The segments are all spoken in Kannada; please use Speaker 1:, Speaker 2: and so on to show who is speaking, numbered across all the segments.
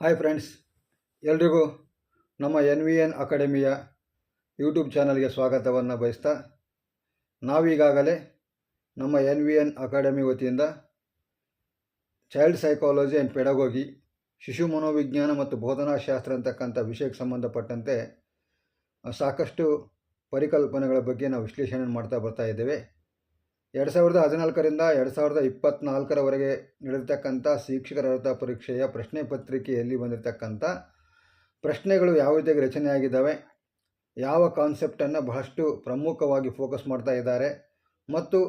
Speaker 1: ಹಾಯ್ ಫ್ರೆಂಡ್ಸ್, ಎಲ್ರಿಗೂ ನಮ್ಮ NVN ಅಕಾಡೆಮಿಯ ಯೂಟ್ಯೂಬ್ ಚಾನಲ್ಗೆ ಸ್ವಾಗತವನ್ನು ಬಯಸ್ತಾ, ನಾವೀಗಾಗಲೇ ನಮ್ಮ NVN ಅಕಾಡೆಮಿ ವತಿಯಿಂದ ಚೈಲ್ಡ್ ಸೈಕಾಲಜಿ ಆ್ಯಂಡ್ ಪೆಡಗೋಗಿ, ಶಿಶು ಮನೋವಿಜ್ಞಾನ ಮತ್ತು ಬೋಧನಾಶಾಸ್ತ್ರ ಅಂತಕ್ಕಂಥ ವಿಷಯಕ್ಕೆ ಸಂಬಂಧಪಟ್ಟಂತೆ ಸಾಕಷ್ಟು ಪರಿಕಲ್ಪನೆಗಳ ಬಗ್ಗೆ ನಾವು ವಿಶ್ಲೇಷಣೆ ಮಾಡ್ತಾ ಬರ್ತಾ ಇದ್ದೇವೆ. 2014ರಿಂದ 2024ರವರೆಗೆ ನಡೆದಿರ್ತಕ್ಕಂಥ ಶಿಕ್ಷಕರ ಅರ್ಹತಾ ಪರೀಕ್ಷೆಯ ಪ್ರಶ್ನೆ ಪತ್ರಿಕೆಯಲ್ಲಿ ಬಂದಿರತಕ್ಕಂಥ ಪ್ರಶ್ನೆಗಳು ಯಾವ ರೀತಿಯಾಗಿ ರಚನೆಯಾಗಿದ್ದಾವೆ, ಯಾವ ಕಾನ್ಸೆಪ್ಟನ್ನು ಬಹಳಷ್ಟು ಪ್ರಮುಖವಾಗಿ ಫೋಕಸ್ ಮಾಡ್ತಾ ಇದ್ದಾರೆ ಮತ್ತು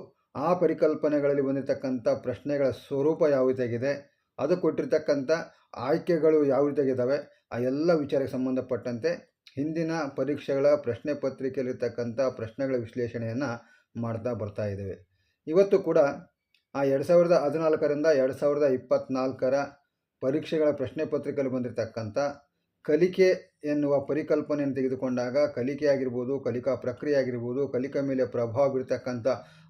Speaker 1: ಆ ಪರಿಕಲ್ಪನೆಗಳಲ್ಲಿ ಬಂದಿರತಕ್ಕಂಥ ಪ್ರಶ್ನೆಗಳ ಸ್ವರೂಪ ಯಾವ ರೀತಿಯಾಗಿದೆ, ಅದು ಕೊಟ್ಟಿರ್ತಕ್ಕಂಥ ಆಯ್ಕೆಗಳು ಯಾವ ರೀತಿಯಾಗಿದ್ದಾವೆ, ಆ ಎಲ್ಲ ವಿಚಾರಕ್ಕೆ ಸಂಬಂಧಪಟ್ಟಂತೆ ಹಿಂದಿನ ಪರೀಕ್ಷೆಗಳ ಪ್ರಶ್ನೆ ಪತ್ರಿಕೆಯಲ್ಲಿರ್ತಕ್ಕಂಥ ಪ್ರಶ್ನೆಗಳ ವಿಶ್ಲೇಷಣೆಯನ್ನು ಮಾಡ್ತಾ ಬರ್ತಾ ಇದ್ದೇವೆ. ಇವತ್ತು ಕೂಡ ಆ 2014ರಿಂದ 2024ರ ಪರೀಕ್ಷೆಗಳ ಪ್ರಶ್ನೆ ಪತ್ರಿಕೆಯಲ್ಲಿ ಬಂದಿರತಕ್ಕಂಥ ಕಲಿಕೆ ಎನ್ನುವ ಪರಿಕಲ್ಪನೆಯನ್ನು ತೆಗೆದುಕೊಂಡಾಗ ಕಲಿಕೆ ಆಗಿರ್ಬೋದು, ಕಲಿಕಾ ಪ್ರಕ್ರಿಯೆ ಆಗಿರ್ಬೋದು, ಕಲಿಕೆ ಮೇಲೆ ಪ್ರಭಾವ ಬೀರ್ತಕ್ಕಂಥ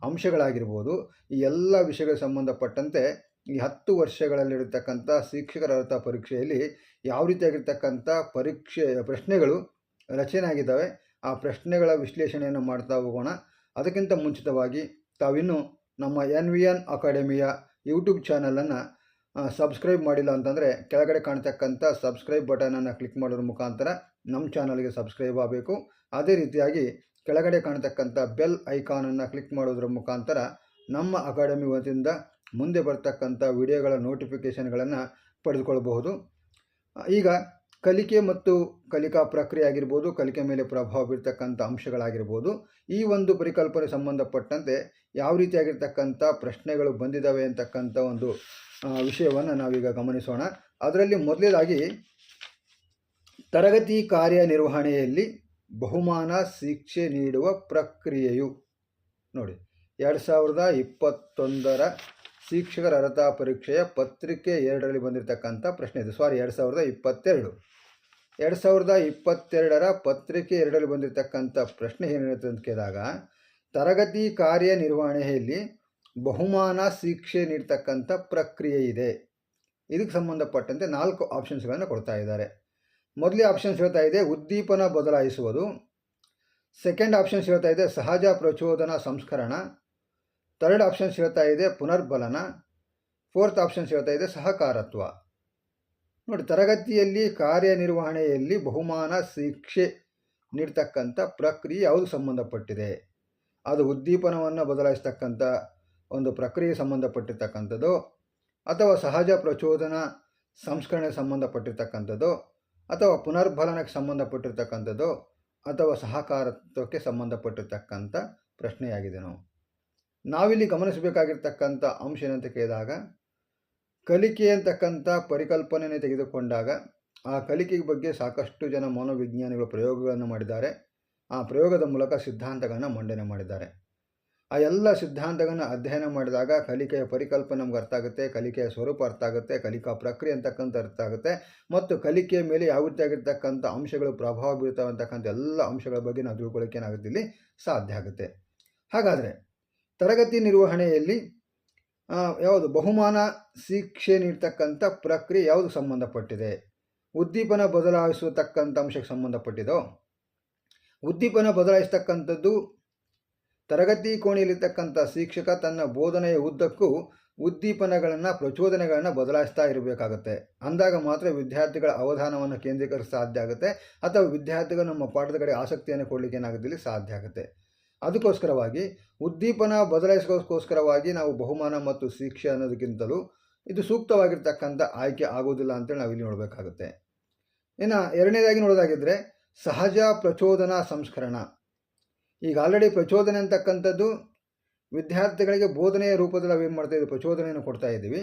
Speaker 1: ಅಂಶಗಳಾಗಿರ್ಬೋದು, ಈ ಎಲ್ಲ ವಿಷಯಗಳಿಗೆ ಸಂಬಂಧಪಟ್ಟಂತೆ ಈ 10 ವರ್ಷಗಳಲ್ಲಿರತಕ್ಕಂಥ ಶಿಕ್ಷಕರ ಅರ್ಹತಾ ಪರೀಕ್ಷೆಯಲ್ಲಿ ಯಾವ ರೀತಿಯಾಗಿರ್ತಕ್ಕಂಥ ಪ್ರಶ್ನೆಗಳು ರಚನೆ ಆಗಿದ್ದಾವೆ, ಆ ಪ್ರಶ್ನೆಗಳ ವಿಶ್ಲೇಷಣೆಯನ್ನು ಮಾಡ್ತಾ ಹೋಗೋಣ. ಅದಕ್ಕಿಂತ ಮುಂಚಿತವಾಗಿ ತಾವಿನ್ನೂ ನಮ್ಮ NVN ಅಕಾಡೆಮಿಯ ಯೂಟ್ಯೂಬ್ ಚಾನಲನ್ನು ಸಬ್ಸ್ಕ್ರೈಬ್ ಮಾಡಿಲ್ಲ ಅಂತಂದರೆ ಕೆಳಗಡೆ ಕಾಣ್ತಕ್ಕಂಥ ಸಬ್ಸ್ಕ್ರೈಬ್ ಬಟನನ್ನು ಕ್ಲಿಕ್ ಮಾಡೋದ್ರ ಮುಖಾಂತರ ನಮ್ಮ ಚಾನಲ್ಗೆ ಸಬ್ಸ್ಕ್ರೈಬ್ ಆಗಬೇಕು. ಅದೇ ರೀತಿಯಾಗಿ ಕೆಳಗಡೆ ಕಾಣ್ತಕ್ಕಂಥ ಬೆಲ್ ಐಕಾನನ್ನು ಕ್ಲಿಕ್ ಮಾಡೋದ್ರ ಮುಖಾಂತರ ನಮ್ಮ ಅಕಾಡೆಮಿ ವತಿಯಿಂದ ಮುಂದೆ ಬರ್ತಕ್ಕಂಥ ವಿಡಿಯೋಗಳ ನೋಟಿಫಿಕೇಷನ್ಗಳನ್ನು ಪಡೆದುಕೊಳ್ಳಬಹುದು. ಈಗ ಕಲಿಕೆ ಮತ್ತು ಕಲಿಕಾ ಪ್ರಕ್ರಿಯೆ ಆಗಿರ್ಬೋದು, ಕಲಿಕೆ ಮೇಲೆ ಪ್ರಭಾವ ಬೀರ್ತಕ್ಕಂಥ ಅಂಶಗಳಾಗಿರ್ಬೋದು, ಈ ಒಂದು ಪರಿಕಲ್ಪನೆ ಸಂಬಂಧಪಟ್ಟಂತೆ ಯಾವ ರೀತಿಯಾಗಿರ್ತಕ್ಕಂಥ ಪ್ರಶ್ನೆಗಳು ಬಂದಿದ್ದಾವೆ ಅಂತಕ್ಕಂಥ ಒಂದು ವಿಷಯವನ್ನು ನಾವೀಗ ಗಮನಿಸೋಣ. ಅದರಲ್ಲಿ ಮೊದಲನೇದಾಗಿ ತರಗತಿ ಕಾರ್ಯನಿರ್ವಹಣೆಯಲ್ಲಿ ಬಹುಮಾನ ಶಿಕ್ಷೆ ನೀಡುವ ಪ್ರಕ್ರಿಯೆಯು. ನೋಡಿ, 2021ರ ಶಿಕ್ಷಕರ ಅರ್ಹತಾ ಪರೀಕ್ಷೆಯ ಪತ್ರಿಕೆ 2ರಲ್ಲಿ ಬಂದಿರತಕ್ಕಂಥ ಪ್ರಶ್ನೆ ಇದು. 2022ರ ಪತ್ರಿಕೆ 2ರಲ್ಲಿ ಬಂದಿರತಕ್ಕಂಥ ಪ್ರಶ್ನೆ ಏನಿರುತ್ತೆ ಅಂತ ಕೇಳಿದಾಗ, ತರಗತಿ ಕಾರ್ಯನಿರ್ವಹಣೆಯಲ್ಲಿ ಬಹುಮಾನ ಶಿಕ್ಷೆ ನೀಡ್ತಕ್ಕಂಥ ಪ್ರಕ್ರಿಯೆ ಇದೆ. ಇದಕ್ಕೆ ಸಂಬಂಧಪಟ್ಟಂತೆ 4 ಆಪ್ಷನ್ಸ್ಗಳನ್ನು ಕೊಡ್ತಾ ಇದ್ದಾರೆ. ಮೊದಲೇ ಆಪ್ಷನ್ಸ್ ಹೇಳ್ತಾ ಇದೆ ಉದ್ದೀಪನ ಬದಲಾಯಿಸುವುದು, ಸೆಕೆಂಡ್ ಆಪ್ಷನ್ಸ್ ಹೇಳ್ತಾ ಇದೆ ಸಹಜ ಪ್ರಚೋದನಾ ಸಂಸ್ಕರಣ, ಥರ್ಡ್ ಆಪ್ಷನ್ಸ್ ಹೇಳ್ತಾ ಇದೆ ಪುನರ್ಬಲನ, ಫೋರ್ತ್ ಆಪ್ಷನ್ಸ್ ಹೇಳ್ತಾ ಇದೆ ಸಹಕಾರತ್ವ. ನೋಡಿ, ತರಗತಿಯಲ್ಲಿ ಕಾರ್ಯನಿರ್ವಹಣೆಯಲ್ಲಿ ಬಹುಮಾನ ಶಿಕ್ಷೆ ನೀಡ್ತಕ್ಕಂಥ ಪ್ರಕ್ರಿಯೆ ಯಾವುದು ಸಂಬಂಧಪಟ್ಟಿದೆ? ಅದು ಉದ್ದೀಪನವನ್ನು ಬದಲಾಯಿಸ್ತಕ್ಕಂಥ ಒಂದು ಪ್ರಕ್ರಿಯೆ ಸಂಬಂಧಪಟ್ಟಿರ್ತಕ್ಕಂಥದ್ದು, ಅಥವಾ ಸಹಜ ಪ್ರಚೋದನಾ ಸಂಸ್ಕರಣೆಗೆ ಸಂಬಂಧಪಟ್ಟಿರ್ತಕ್ಕಂಥದ್ದು, ಅಥವಾ ಪುನರ್ಬಲನಕ್ಕೆ ಸಂಬಂಧಪಟ್ಟಿರ್ತಕ್ಕಂಥದ್ದು, ಅಥವಾ ಸಹಕಾರತ್ವಕ್ಕೆ ಸಂಬಂಧಪಟ್ಟಿರ್ತಕ್ಕಂಥ ಪ್ರಶ್ನೆಯಾಗಿದೆ. ನಾವಿಲ್ಲಿ ಗಮನಿಸಬೇಕಾಗಿರ್ತಕ್ಕಂಥ ಅಂಶ ಏನಂತ ಕೇಳಿದಾಗ, ಕಲಿಕೆ ಅಂತಕ್ಕಂಥ ಪರಿಕಲ್ಪನೆಯನ್ನು ತೆಗೆದುಕೊಂಡಾಗ ಆ ಕಲಿಕೆ ಬಗ್ಗೆ ಸಾಕಷ್ಟು ಜನ ಮನೋವಿಜ್ಞಾನಿಗಳು ಪ್ರಯೋಗಗಳನ್ನು ಮಾಡಿದ್ದಾರೆ. ಆ ಪ್ರಯೋಗದ ಮೂಲಕ ಸಿದ್ಧಾಂತಗಳನ್ನು ಮಂಡನೆ ಮಾಡಿದ್ದಾರೆ. ಆ ಎಲ್ಲ ಸಿದ್ಧಾಂತಗಳನ್ನು ಅಧ್ಯಯನ ಮಾಡಿದಾಗ ಕಲಿಕೆಯ ಪರಿಕಲ್ಪನೆ ನಮ್ಗೆ ಅರ್ಥ ಆಗುತ್ತೆ, ಕಲಿಕೆಯ ಸ್ವರೂಪ ಅರ್ಥ ಆಗುತ್ತೆ, ಕಲಿಕಾ ಪ್ರಕ್ರಿಯೆ ಅಂತಕ್ಕಂಥ ಅರ್ಥ ಆಗುತ್ತೆ, ಮತ್ತು ಕಲಿಕೆಯ ಮೇಲೆ ಯಾವ ರೀತಿಯಾಗಿರ್ತಕ್ಕಂಥ ಅಂಶಗಳು ಪ್ರಭಾವ ಬೀಳ್ತವೆ ಅಂತಕ್ಕಂಥ ಎಲ್ಲ ಅಂಶಗಳ ಬಗ್ಗೆ ನಾವು ತಿಳ್ಕೊಳ್ಳೋಕೆ ಏನಾಗುತ್ತೆ, ಇಲ್ಲಿ ಸಾಧ್ಯ ಆಗುತ್ತೆ. ಹಾಗಾದರೆ ತರಗತಿ ನಿರ್ವಹಣೆಯಲ್ಲಿ ಯಾವುದು ಬಹುಮಾನ ಶಿಕ್ಷೆ ನೀಡ್ತಕ್ಕಂಥ ಪ್ರಕ್ರಿಯೆ ಯಾವುದು ಸಂಬಂಧಪಟ್ಟಿದೆ? ಉದ್ದೀಪನ ಬದಲಾಯಿಸತಕ್ಕಂಥ ಅಂಶಕ್ಕೆ ಸಂಬಂಧಪಟ್ಟಿದೋ? ಉದ್ದೀಪನ ಬದಲಾಯಿಸ್ತಕ್ಕಂಥದ್ದು ತರಗತಿ ಕೋಣೆಯಲ್ಲಿರ್ತಕ್ಕಂಥ ಶಿಕ್ಷಕ ತನ್ನ ಬೋಧನೆಯ ಉದ್ದಕ್ಕೂ ಉದ್ದೀಪನಗಳನ್ನು, ಪ್ರಚೋದನೆಗಳನ್ನು ಬದಲಾಯಿಸ್ತಾ ಇರಬೇಕಾಗುತ್ತೆ. ಅಂದಾಗ ಮಾತ್ರ ವಿದ್ಯಾರ್ಥಿಗಳ ಅವಧಾನವನ್ನು ಕೇಂದ್ರೀಕರಿಸ ಸಾಧ್ಯ ಆಗುತ್ತೆ, ಅಥವಾ ವಿದ್ಯಾರ್ಥಿಗಳು ನಮ್ಮ ಪಾಠದ ಕಡೆ ಆಸಕ್ತಿಯನ್ನು ಕೊಡಲಿಕ್ಕೆ ಏನಾಗುತ್ತೆ, ಇಲ್ಲಿ ಸಾಧ್ಯ ಆಗುತ್ತೆ. ಅದಕ್ಕೋಸ್ಕರವಾಗಿ ಉದ್ದೀಪನ ಬದಲಾಯಿಸೋಕ್ಕೋಸ್ಕರವಾಗಿ ನಾವು ಬಹುಮಾನ ಮತ್ತು ಶಿಕ್ಷೆ ಅನ್ನೋದಕ್ಕಿಂತಲೂ ಇದು ಸೂಕ್ತವಾಗಿರ್ತಕ್ಕಂಥ ಆಯ್ಕೆ ಆಗೋದಿಲ್ಲ ಅಂತೇಳಿ ನಾವಿಲ್ಲಿ ನೋಡಬೇಕಾಗುತ್ತೆ. ಇನ್ನು ಎರಡನೇದಾಗಿ ನೋಡೋದಾಗಿದ್ದರೆ ಸಹಜ ಪ್ರಚೋದನಾ ಸಂಸ್ಕರಣ. ಈಗ ಆಲ್ರೆಡಿ ಪ್ರಚೋದನೆ ಅಂತಕ್ಕಂಥದ್ದು ವಿದ್ಯಾರ್ಥಿಗಳಿಗೆ ಬೋಧನೆಯ ರೂಪದಲ್ಲಿ ನಾವೇನು ಮಾಡ್ತಾ ಇದ್ದೀವಿ, ಪ್ರಚೋದನೆಯನ್ನು ಕೊಡ್ತಾ ಇದ್ದೀವಿ.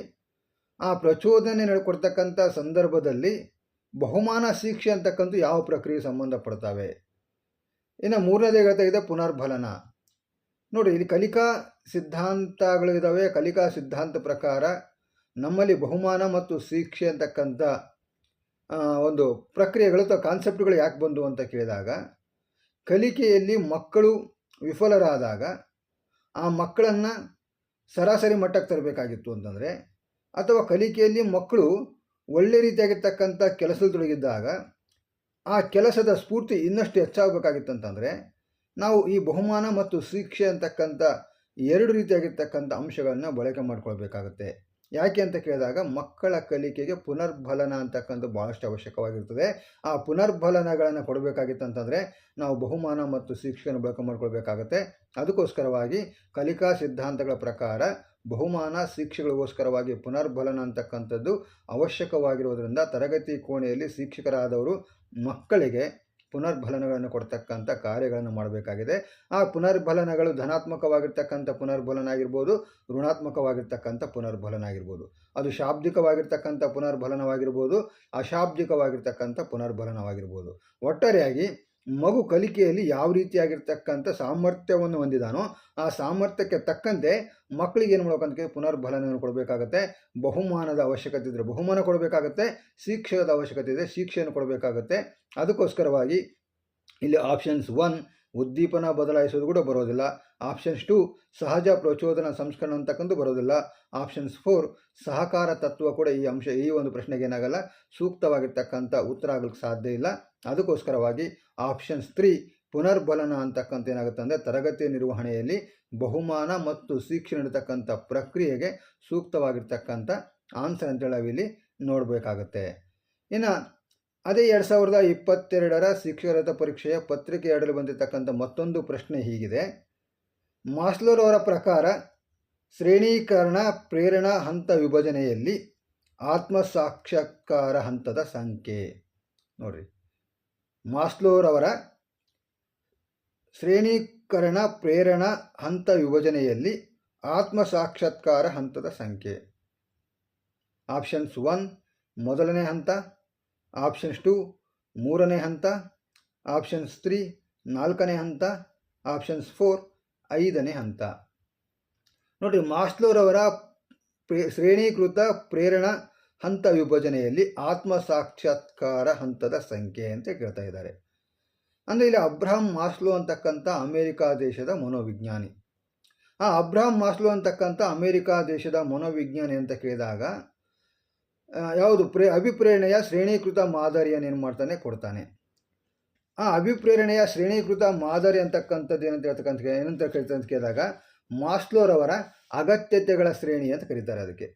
Speaker 1: ಆ ಪ್ರಚೋದನೆ ಕೊಡ್ತಕ್ಕಂಥ ಸಂದರ್ಭದಲ್ಲಿ ಬಹುಮಾನ ಶಿಕ್ಷೆ ಅಂತಕ್ಕಂಥ ಯಾವ ಪ್ರಕ್ರಿಯೆ ಸಂಬಂಧಪಡ್ತವೆ? ಇನ್ನು ಮೂರನೇದೇ ಹೇಳ್ತಾ ಇದೆ ಪುನರ್ಬಲನ. ನೋಡಿ, ಇಲ್ಲಿ ಕಲಿಕಾ ಸಿದ್ಧಾಂತಗಳು ಇದ್ದಾವೆ. ಕಲಿಕಾ ಸಿದ್ಧಾಂತ ಪ್ರಕಾರ ನಮ್ಮಲ್ಲಿ ಬಹುಮಾನ ಮತ್ತು ಶಿಕ್ಷೆ ಅಂತಕ್ಕಂಥ ಒಂದು ಪ್ರಕ್ರಿಯೆಗಳು ಅಥವಾ ಕಾನ್ಸೆಪ್ಟ್ಗಳು ಯಾಕೆ ಬಂದು ಅಂತ ಕೇಳಿದಾಗ, ಕಲಿಕೆಯಲ್ಲಿ ಮಕ್ಕಳು ವಿಫಲರಾದಾಗ ಆ ಮಕ್ಕಳನ್ನು ಸರಾಸರಿ ಮಟ್ಟಕ್ಕೆ ತರಬೇಕಾಗಿತ್ತು ಅಂತಂದರೆ, ಅಥವಾ ಕಲಿಕೆಯಲ್ಲಿ ಮಕ್ಕಳು ಒಳ್ಳೆ ರೀತಿಯಾಗಿರ್ತಕ್ಕಂಥ ಕೆಲಸದಲ್ಲಿ ತೊಡಗಿದ್ದಾಗ ಆ ಕೆಲಸದ ಸ್ಫೂರ್ತಿ ಇನ್ನಷ್ಟು ಹೆಚ್ಚಾಗಬೇಕಾಗಿತ್ತಂತಂದರೆ ನಾವು ಈ ಬಹುಮಾನ ಮತ್ತು ಶಿಕ್ಷೆ ಅಂತಕ್ಕಂಥ ಎರಡು ರೀತಿಯಾಗಿರ್ತಕ್ಕಂಥ ಅಂಶಗಳನ್ನು ಬಳಕೆ ಮಾಡ್ಕೊಳ್ಬೇಕಾಗತ್ತೆ. ಯಾಕೆ ಅಂತ ಕೇಳಿದಾಗ ಮಕ್ಕಳ ಕಲಿಕೆಗೆ ಪುನರ್ಬಲನ ಅಂತಕ್ಕಂಥ ಭಾಳಷ್ಟು ಅವಶ್ಯಕವಾಗಿರ್ತದೆ. ಆ ಪುನರ್ಬಲನಗಳನ್ನು ಕೊಡಬೇಕಾಗಿತ್ತಂತಂದರೆ ನಾವು ಬಹುಮಾನ ಮತ್ತು ಶಿಕ್ಷೆಯನ್ನು ಬಳಕೆ ಮಾಡ್ಕೊಳ್ಬೇಕಾಗತ್ತೆ. ಅದಕ್ಕೋಸ್ಕರವಾಗಿ ಕಲಿಕಾ ಸಿದ್ಧಾಂತಗಳ ಪ್ರಕಾರ ಬಹುಮಾನ ಶಿಕ್ಷೆಗಳಿಗೋಸ್ಕರವಾಗಿ ಪುನರ್ಬಲನ ಅಂತಕ್ಕಂಥದ್ದು ಅವಶ್ಯಕವಾಗಿರುವುದರಿಂದ ತರಗತಿ ಕೋಣೆಯಲ್ಲಿ ಶಿಕ್ಷಕರಾದವರು ಮಕ್ಕಳಿಗೆ ಪುನರ್ಬಲನಗಳನ್ನು ಕೊಡ್ತಕ್ಕಂಥ ಕಾರ್ಯಗಳನ್ನು ಮಾಡಬೇಕಾಗಿದೆ. ಆ ಪುನರ್ಬಲನಗಳು ಧನಾತ್ಮಕವಾಗಿರ್ತಕ್ಕಂಥ ಪುನರ್ಬಲನ ಆಗಿರ್ಬೋದು, ಋಣಾತ್ಮಕವಾಗಿರ್ತಕ್ಕಂಥ ಪುನರ್ಬಲನ ಆಗಿರ್ಬೋದು. ಅದು ಶಾಬ್ದಿಕವಾಗಿರ್ತಕ್ಕಂಥ ಪುನರ್ಬಲನವಾಗಿರ್ಬೋದು, ಅಶಾಬ್ದಿಕವಾಗಿರ್ತಕ್ಕಂಥ ಪುನರ್ಬಲನವಾಗಿರ್ಬೋದು. ಒಟ್ಟಾರೆಯಾಗಿ ಮಗು ಕಲಿಕೆಯಲ್ಲಿ ಯಾವ ರೀತಿಯಾಗಿರ್ತಕ್ಕಂಥ ಸಾಮರ್ಥ್ಯವನ್ನು ಹೊಂದಿದಾನೋ ಆ ಸಾಮರ್ಥ್ಯಕ್ಕೆ ತಕ್ಕಂತೆ ಮಕ್ಕಳಿಗೆ ಏನು ಮಾಡ್ಬೇಕಂತ ಪುನರ್ಬಲನವನ್ನು ಕೊಡಬೇಕಾಗತ್ತೆ. ಬಹುಮಾನದ ಅವಶ್ಯಕತೆ ಇದ್ದರೆ ಬಹುಮಾನ ಕೊಡಬೇಕಾಗತ್ತೆ, ಶಿಕ್ಷಕದ ಅವಶ್ಯಕತೆ ಇದೆ ಶಿಕ್ಷೆಯನ್ನು ಕೊಡಬೇಕಾಗತ್ತೆ. ಅದಕ್ಕೋಸ್ಕರವಾಗಿ ಇಲ್ಲಿ ಆಪ್ಷನ್ಸ್ 1 ಉದ್ದೀಪನ ಬದಲಾಯಿಸೋದು ಕೂಡ ಬರೋದಿಲ್ಲ, ಆಪ್ಷನ್ಸ್ 2 ಸಹಜ ಪ್ರಚೋದನ ಸಂಸ್ಕರಣ ಅಂತಕ್ಕಂಥ ಬರೋದಿಲ್ಲ, ಆಪ್ಷನ್ಸ್ 4 ಸಹಕಾರ ತತ್ವ ಕೂಡ ಈ ಒಂದು ಪ್ರಶ್ನೆಗೆ ಏನಾಗಲ್ಲ ಸೂಕ್ತವಾಗಿರ್ತಕ್ಕಂಥ ಉತ್ತರ ಆಗಲಿಕ್ಕೆ ಸಾಧ್ಯ ಇಲ್ಲ. ಅದಕ್ಕೋಸ್ಕರವಾಗಿ ಆಪ್ಷನ್ಸ್ 3 ಪುನರ್ಬಲನ ಅಂತಕ್ಕಂಥ ಏನಾಗುತ್ತೆ ಅಂದರೆ ತರಗತಿ ನಿರ್ವಹಣೆಯಲ್ಲಿ ಬಹುಮಾನ ಮತ್ತು ಶಿಕ್ಷೆ ನೀಡತಕ್ಕಂಥ ಪ್ರಕ್ರಿಯೆಗೆ ಸೂಕ್ತವಾಗಿರ್ತಕ್ಕಂಥ ಆನ್ಸರ್ ಅಂತೇಳಿ ನಾವಿಲ್ಲಿ ನೋಡಬೇಕಾಗತ್ತೆ. ಇನ್ನು ಅದೇ 2022ರ ಶಿಕ್ಷಕರಹಿತ ಪರೀಕ್ಷೆಯ ಪತ್ರಿಕೆ 2ರಲ್ಲಿ ಬಂದಿರತಕ್ಕಂಥ ಮತ್ತೊಂದು ಪ್ರಶ್ನೆ ಹೀಗಿದೆ. ಮಾಸ್ಲೋರವರ ಪ್ರಕಾರ ಶ್ರೇಣೀಕರಣ ಪ್ರೇರಣಾ ಹಂತ ವಿಭಜನೆಯಲ್ಲಿ ಆತ್ಮಸಾಕ್ಷಾತ್ಕಾರ ಹಂತದ ಸಂಖ್ಯೆ. ನೋಡ್ರಿ, ಮಾಸ್ಲೋರವರ ಶ್ರೇಣೀಕರಣ ಪ್ರೇರಣಾ ಹಂತ ವಿಭಜನೆಯಲ್ಲಿ ಆತ್ಮಸಾಕ್ಷಾತ್ಕಾರ ಹಂತದ ಸಂಖ್ಯೆ. ಆಪ್ಷನ್ಸ್ 1 ಮೊದಲನೇ ಹಂತ, ಆಪ್ಷನ್ಸ್ 2 ಮೂರನೇ ಹಂತ, ಆಪ್ಷನ್ಸ್ 3 ನಾಲ್ಕನೇ ಹಂತ, ಆಪ್ಷನ್ಸ್ 4 ಐದನೇ ಹಂತ. ನೋಡಿರಿ, ಮಾಸ್ಲೋರವರ ಶ್ರೇಣೀಕೃತ ಪ್ರೇರಣಾ ಹಂತ ವಿಭಜನೆಯಲ್ಲಿ ಆತ್ಮಸಾಕ್ಷಾತ್ಕಾರ ಹಂತದ ಸಂಖ್ಯೆ ಅಂತ ಕೇಳ್ತಾ ಇದ್ದಾರೆ. ಅಂದರೆ ಇಲ್ಲಿ ಅಬ್ರಹಾಂ ಮಾಸ್ಲೋ ಅಂತಕ್ಕಂಥ ಅಮೇರಿಕಾ ದೇಶದ ಮನೋವಿಜ್ಞಾನಿ. ಆ ಅಬ್ರಹಾಂ ಮಾಸ್ಲೋ ಅಂತಕ್ಕಂಥ ಅಮೇರಿಕಾ ದೇಶದ ಮನೋವಿಜ್ಞಾನಿ ಅಂತ ಕೇಳಿದಾಗ ಯಾವುದು ಅಭಿಪ್ರೇರಣೆಯ ಶ್ರೇಣೀಕೃತ ಮಾದರಿಯನ್ನು ಏನು ಮಾಡ್ತಾನೆ ಕೊಡ್ತಾನೆ. ಆ ಅಭಿಪ್ರೇರಣೆಯ ಶ್ರೇಣೀಕೃತ ಮಾದರಿ ಅಂತಕ್ಕಂಥದ್ದು ಏನಂತ ಕರೀತಾರೆ ಅಂತ ಕೇಳಿದಾಗ ಮಾಸ್ಲೋರವರ ಅಗತ್ಯತೆಗಳ ಶ್ರೇಣಿ ಅಂತ ಕರೀತಾರೆ. ಅದಕ್ಕೆ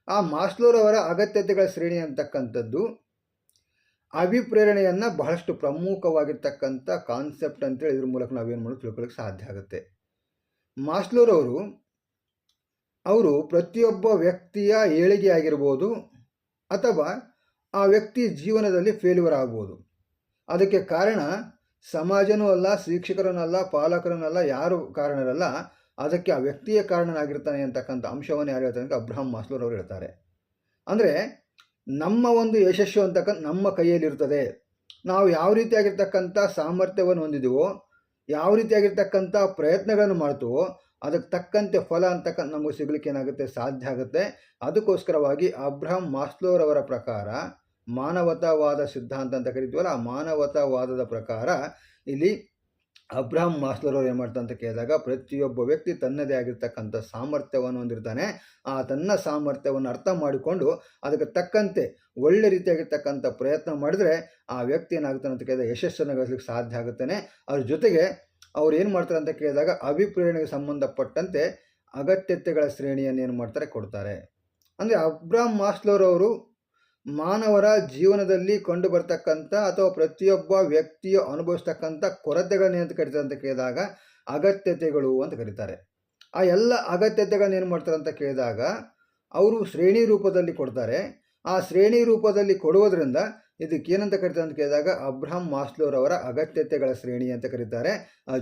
Speaker 1: ಆ ಮಾಸ್ಲೋರವರ ಅಗತ್ಯತೆಗಳ ಶ್ರೇಣಿ ಅಂತಕ್ಕಂಥದ್ದು ಅಭಿಪ್ರೇರಣೆಯನ್ನು ಬಹಳಷ್ಟು ಪ್ರಮುಖವಾಗಿರ್ತಕ್ಕಂಥ ಕಾನ್ಸೆಪ್ಟ್ ಅಂತೇಳಿ ಇದ್ರ ಮೂಲಕ ನಾವೇನು ಮಾಡೋದು ತಿಳ್ಕೊಳ್ಳೋಕ್ಕೆ ಸಾಧ್ಯ ಆಗುತ್ತೆ. ಮಾಸ್ಲೋರವರು ಪ್ರತಿಯೊಬ್ಬ ವ್ಯಕ್ತಿಯ ಏಳಿಗೆ ಆಗಿರ್ಬೋದು ಅಥವಾ ಆ ವ್ಯಕ್ತಿ ಜೀವನದಲ್ಲಿ ಫೇಲ್ಯೂರ್ ಆಗ್ಬೋದು. ಅದಕ್ಕೆ ಕಾರಣ ಸಮಾಜನೂ ಅಲ್ಲ, ಶಿಕ್ಷಕರನ್ನಲ್ಲ, ಪಾಲಕರನ್ನಲ್ಲ, ಯಾರು ಕಾರಣರಲ್ಲ, ಅದಕ್ಕೆ ಆ ವ್ಯಕ್ತಿಯ ಕಾರಣನಾಗಿರ್ತಾನೆ ಅಂತಕ್ಕಂಥ ಅಂಶವನ್ನು ಯಾರು ಹೇಳ್ತಾರೆ ಅಂತ ಅಬ್ರಹಾಂ ಮಾಸ್ಲೋರವರು ಹೇಳ್ತಾರೆ. ಅಂದರೆ ನಮ್ಮ ಒಂದು ಯಶಸ್ಸು ಅಂತಕ್ಕಂಥ ನಮ್ಮ ಕೈಯಲ್ಲಿರ್ತದೆ. ನಾವು ಯಾವ ರೀತಿಯಾಗಿರ್ತಕ್ಕಂಥ ಸಾಮರ್ಥ್ಯವನ್ನು ಹೊಂದಿದ್ದೀವೋ, ಯಾವ ರೀತಿಯಾಗಿರ್ತಕ್ಕಂಥ ಪ್ರಯತ್ನಗಳನ್ನು ಮಾಡ್ತೀವೋ ಅದಕ್ಕೆ ತಕ್ಕಂತೆ ಫಲ ಅಂತಕ್ಕಂಥ ನಮಗೆ ಸಿಗಲಿಕ್ಕೆ ಏನಾಗುತ್ತೆ ಸಾಧ್ಯ ಆಗುತ್ತೆ. ಅದಕ್ಕೋಸ್ಕರವಾಗಿ ಅಬ್ರಹಾಂ ಮಾಸ್ಲೋರವರ ಪ್ರಕಾರ ಮಾನವತಾವಾದ ಸಿದ್ಧಾಂತ ಅಂತ ಕರಿತೀವಲ್ಲ, ಆ ಮಾನವತಾವಾದದ ಪ್ರಕಾರ ಇಲ್ಲಿ ಅಬ್ರಹಾಂ ಮಾಸ್ಲೋರವರು ಏನು ಮಾಡ್ತಾರೆ ಅಂತ ಕೇಳಿದಾಗ ಪ್ರತಿಯೊಬ್ಬ ವ್ಯಕ್ತಿ ತನ್ನದೇ ಆಗಿರ್ತಕ್ಕಂಥ ಸಾಮರ್ಥ್ಯವನ್ನು ಹೊಂದಿರ್ತಾನೆ. ಆ ತನ್ನ ಸಾಮರ್ಥ್ಯವನ್ನು ಅರ್ಥ ಮಾಡಿಕೊಂಡು ಅದಕ್ಕೆ ತಕ್ಕಂತೆ ಒಳ್ಳೆ ರೀತಿಯಾಗಿರ್ತಕ್ಕಂಥ ಪ್ರಯತ್ನ ಮಾಡಿದ್ರೆ ಆ ವ್ಯಕ್ತಿ ಏನಾಗ್ತಾನೆ ಅಂತ ಕೇಳಿದಾಗ ಯಶಸ್ಸನ್ನು ಗಳಿಸಲಿಕ್ಕೆ ಸಾಧ್ಯ ಆಗುತ್ತಾನೆ. ಅದ್ರ ಜೊತೆಗೆ ಅವ್ರು ಏನು ಮಾಡ್ತಾರೆ ಅಂತ ಕೇಳಿದಾಗ ಅಭಿಪ್ರೇರಣೆಗೆ ಸಂಬಂಧಪಟ್ಟಂತೆ ಅಗತ್ಯತೆಗಳ ಶ್ರೇಣಿಯನ್ನು ಏನು ಮಾಡ್ತಾರೆ ಕೊಡ್ತಾರೆ. ಅಂದರೆ ಅಬ್ರಹಾಂ ಮಾಸ್ಲೋರವರು ಮಾನವರ ಜೀವನದಲ್ಲಿ ಕಂಡು ಬರ್ತಕ್ಕಂಥ ಅಥವಾ ಪ್ರತಿಯೊಬ್ಬ ವ್ಯಕ್ತಿಯು ಅನುಭವಿಸ್ತಕ್ಕಂಥ ಕೊರತೆಗಳನ್ನ ಏನು ಕರೀತಾರೆ ಅಂತ ಕೇಳಿದಾಗ ಅಗತ್ಯತೆಗಳು ಅಂತ ಕರೀತಾರೆ. ಆ ಎಲ್ಲ ಅಗತ್ಯತೆಗಳನ್ನ ಏನು ಮಾಡ್ತಾರೆ ಅಂತ ಕೇಳಿದಾಗ ಅವರು ಶ್ರೇಣಿ ರೂಪದಲ್ಲಿ ಕೊಡ್ತಾರೆ. ಆ ಶ್ರೇಣಿ ರೂಪದಲ್ಲಿ ಕೊಡುವುದರಿಂದ ಇದಕ್ಕೆ ಏನಂತ ಕರೀತಾರೆ ಅಂತ ಕೇಳಿದಾಗ ಅಬ್ರಹಾಂ ಮಾಸ್ಲೋರವರ ಅಗತ್ಯತೆಗಳ ಶ್ರೇಣಿ ಅಂತ ಕರೀತಾರೆ.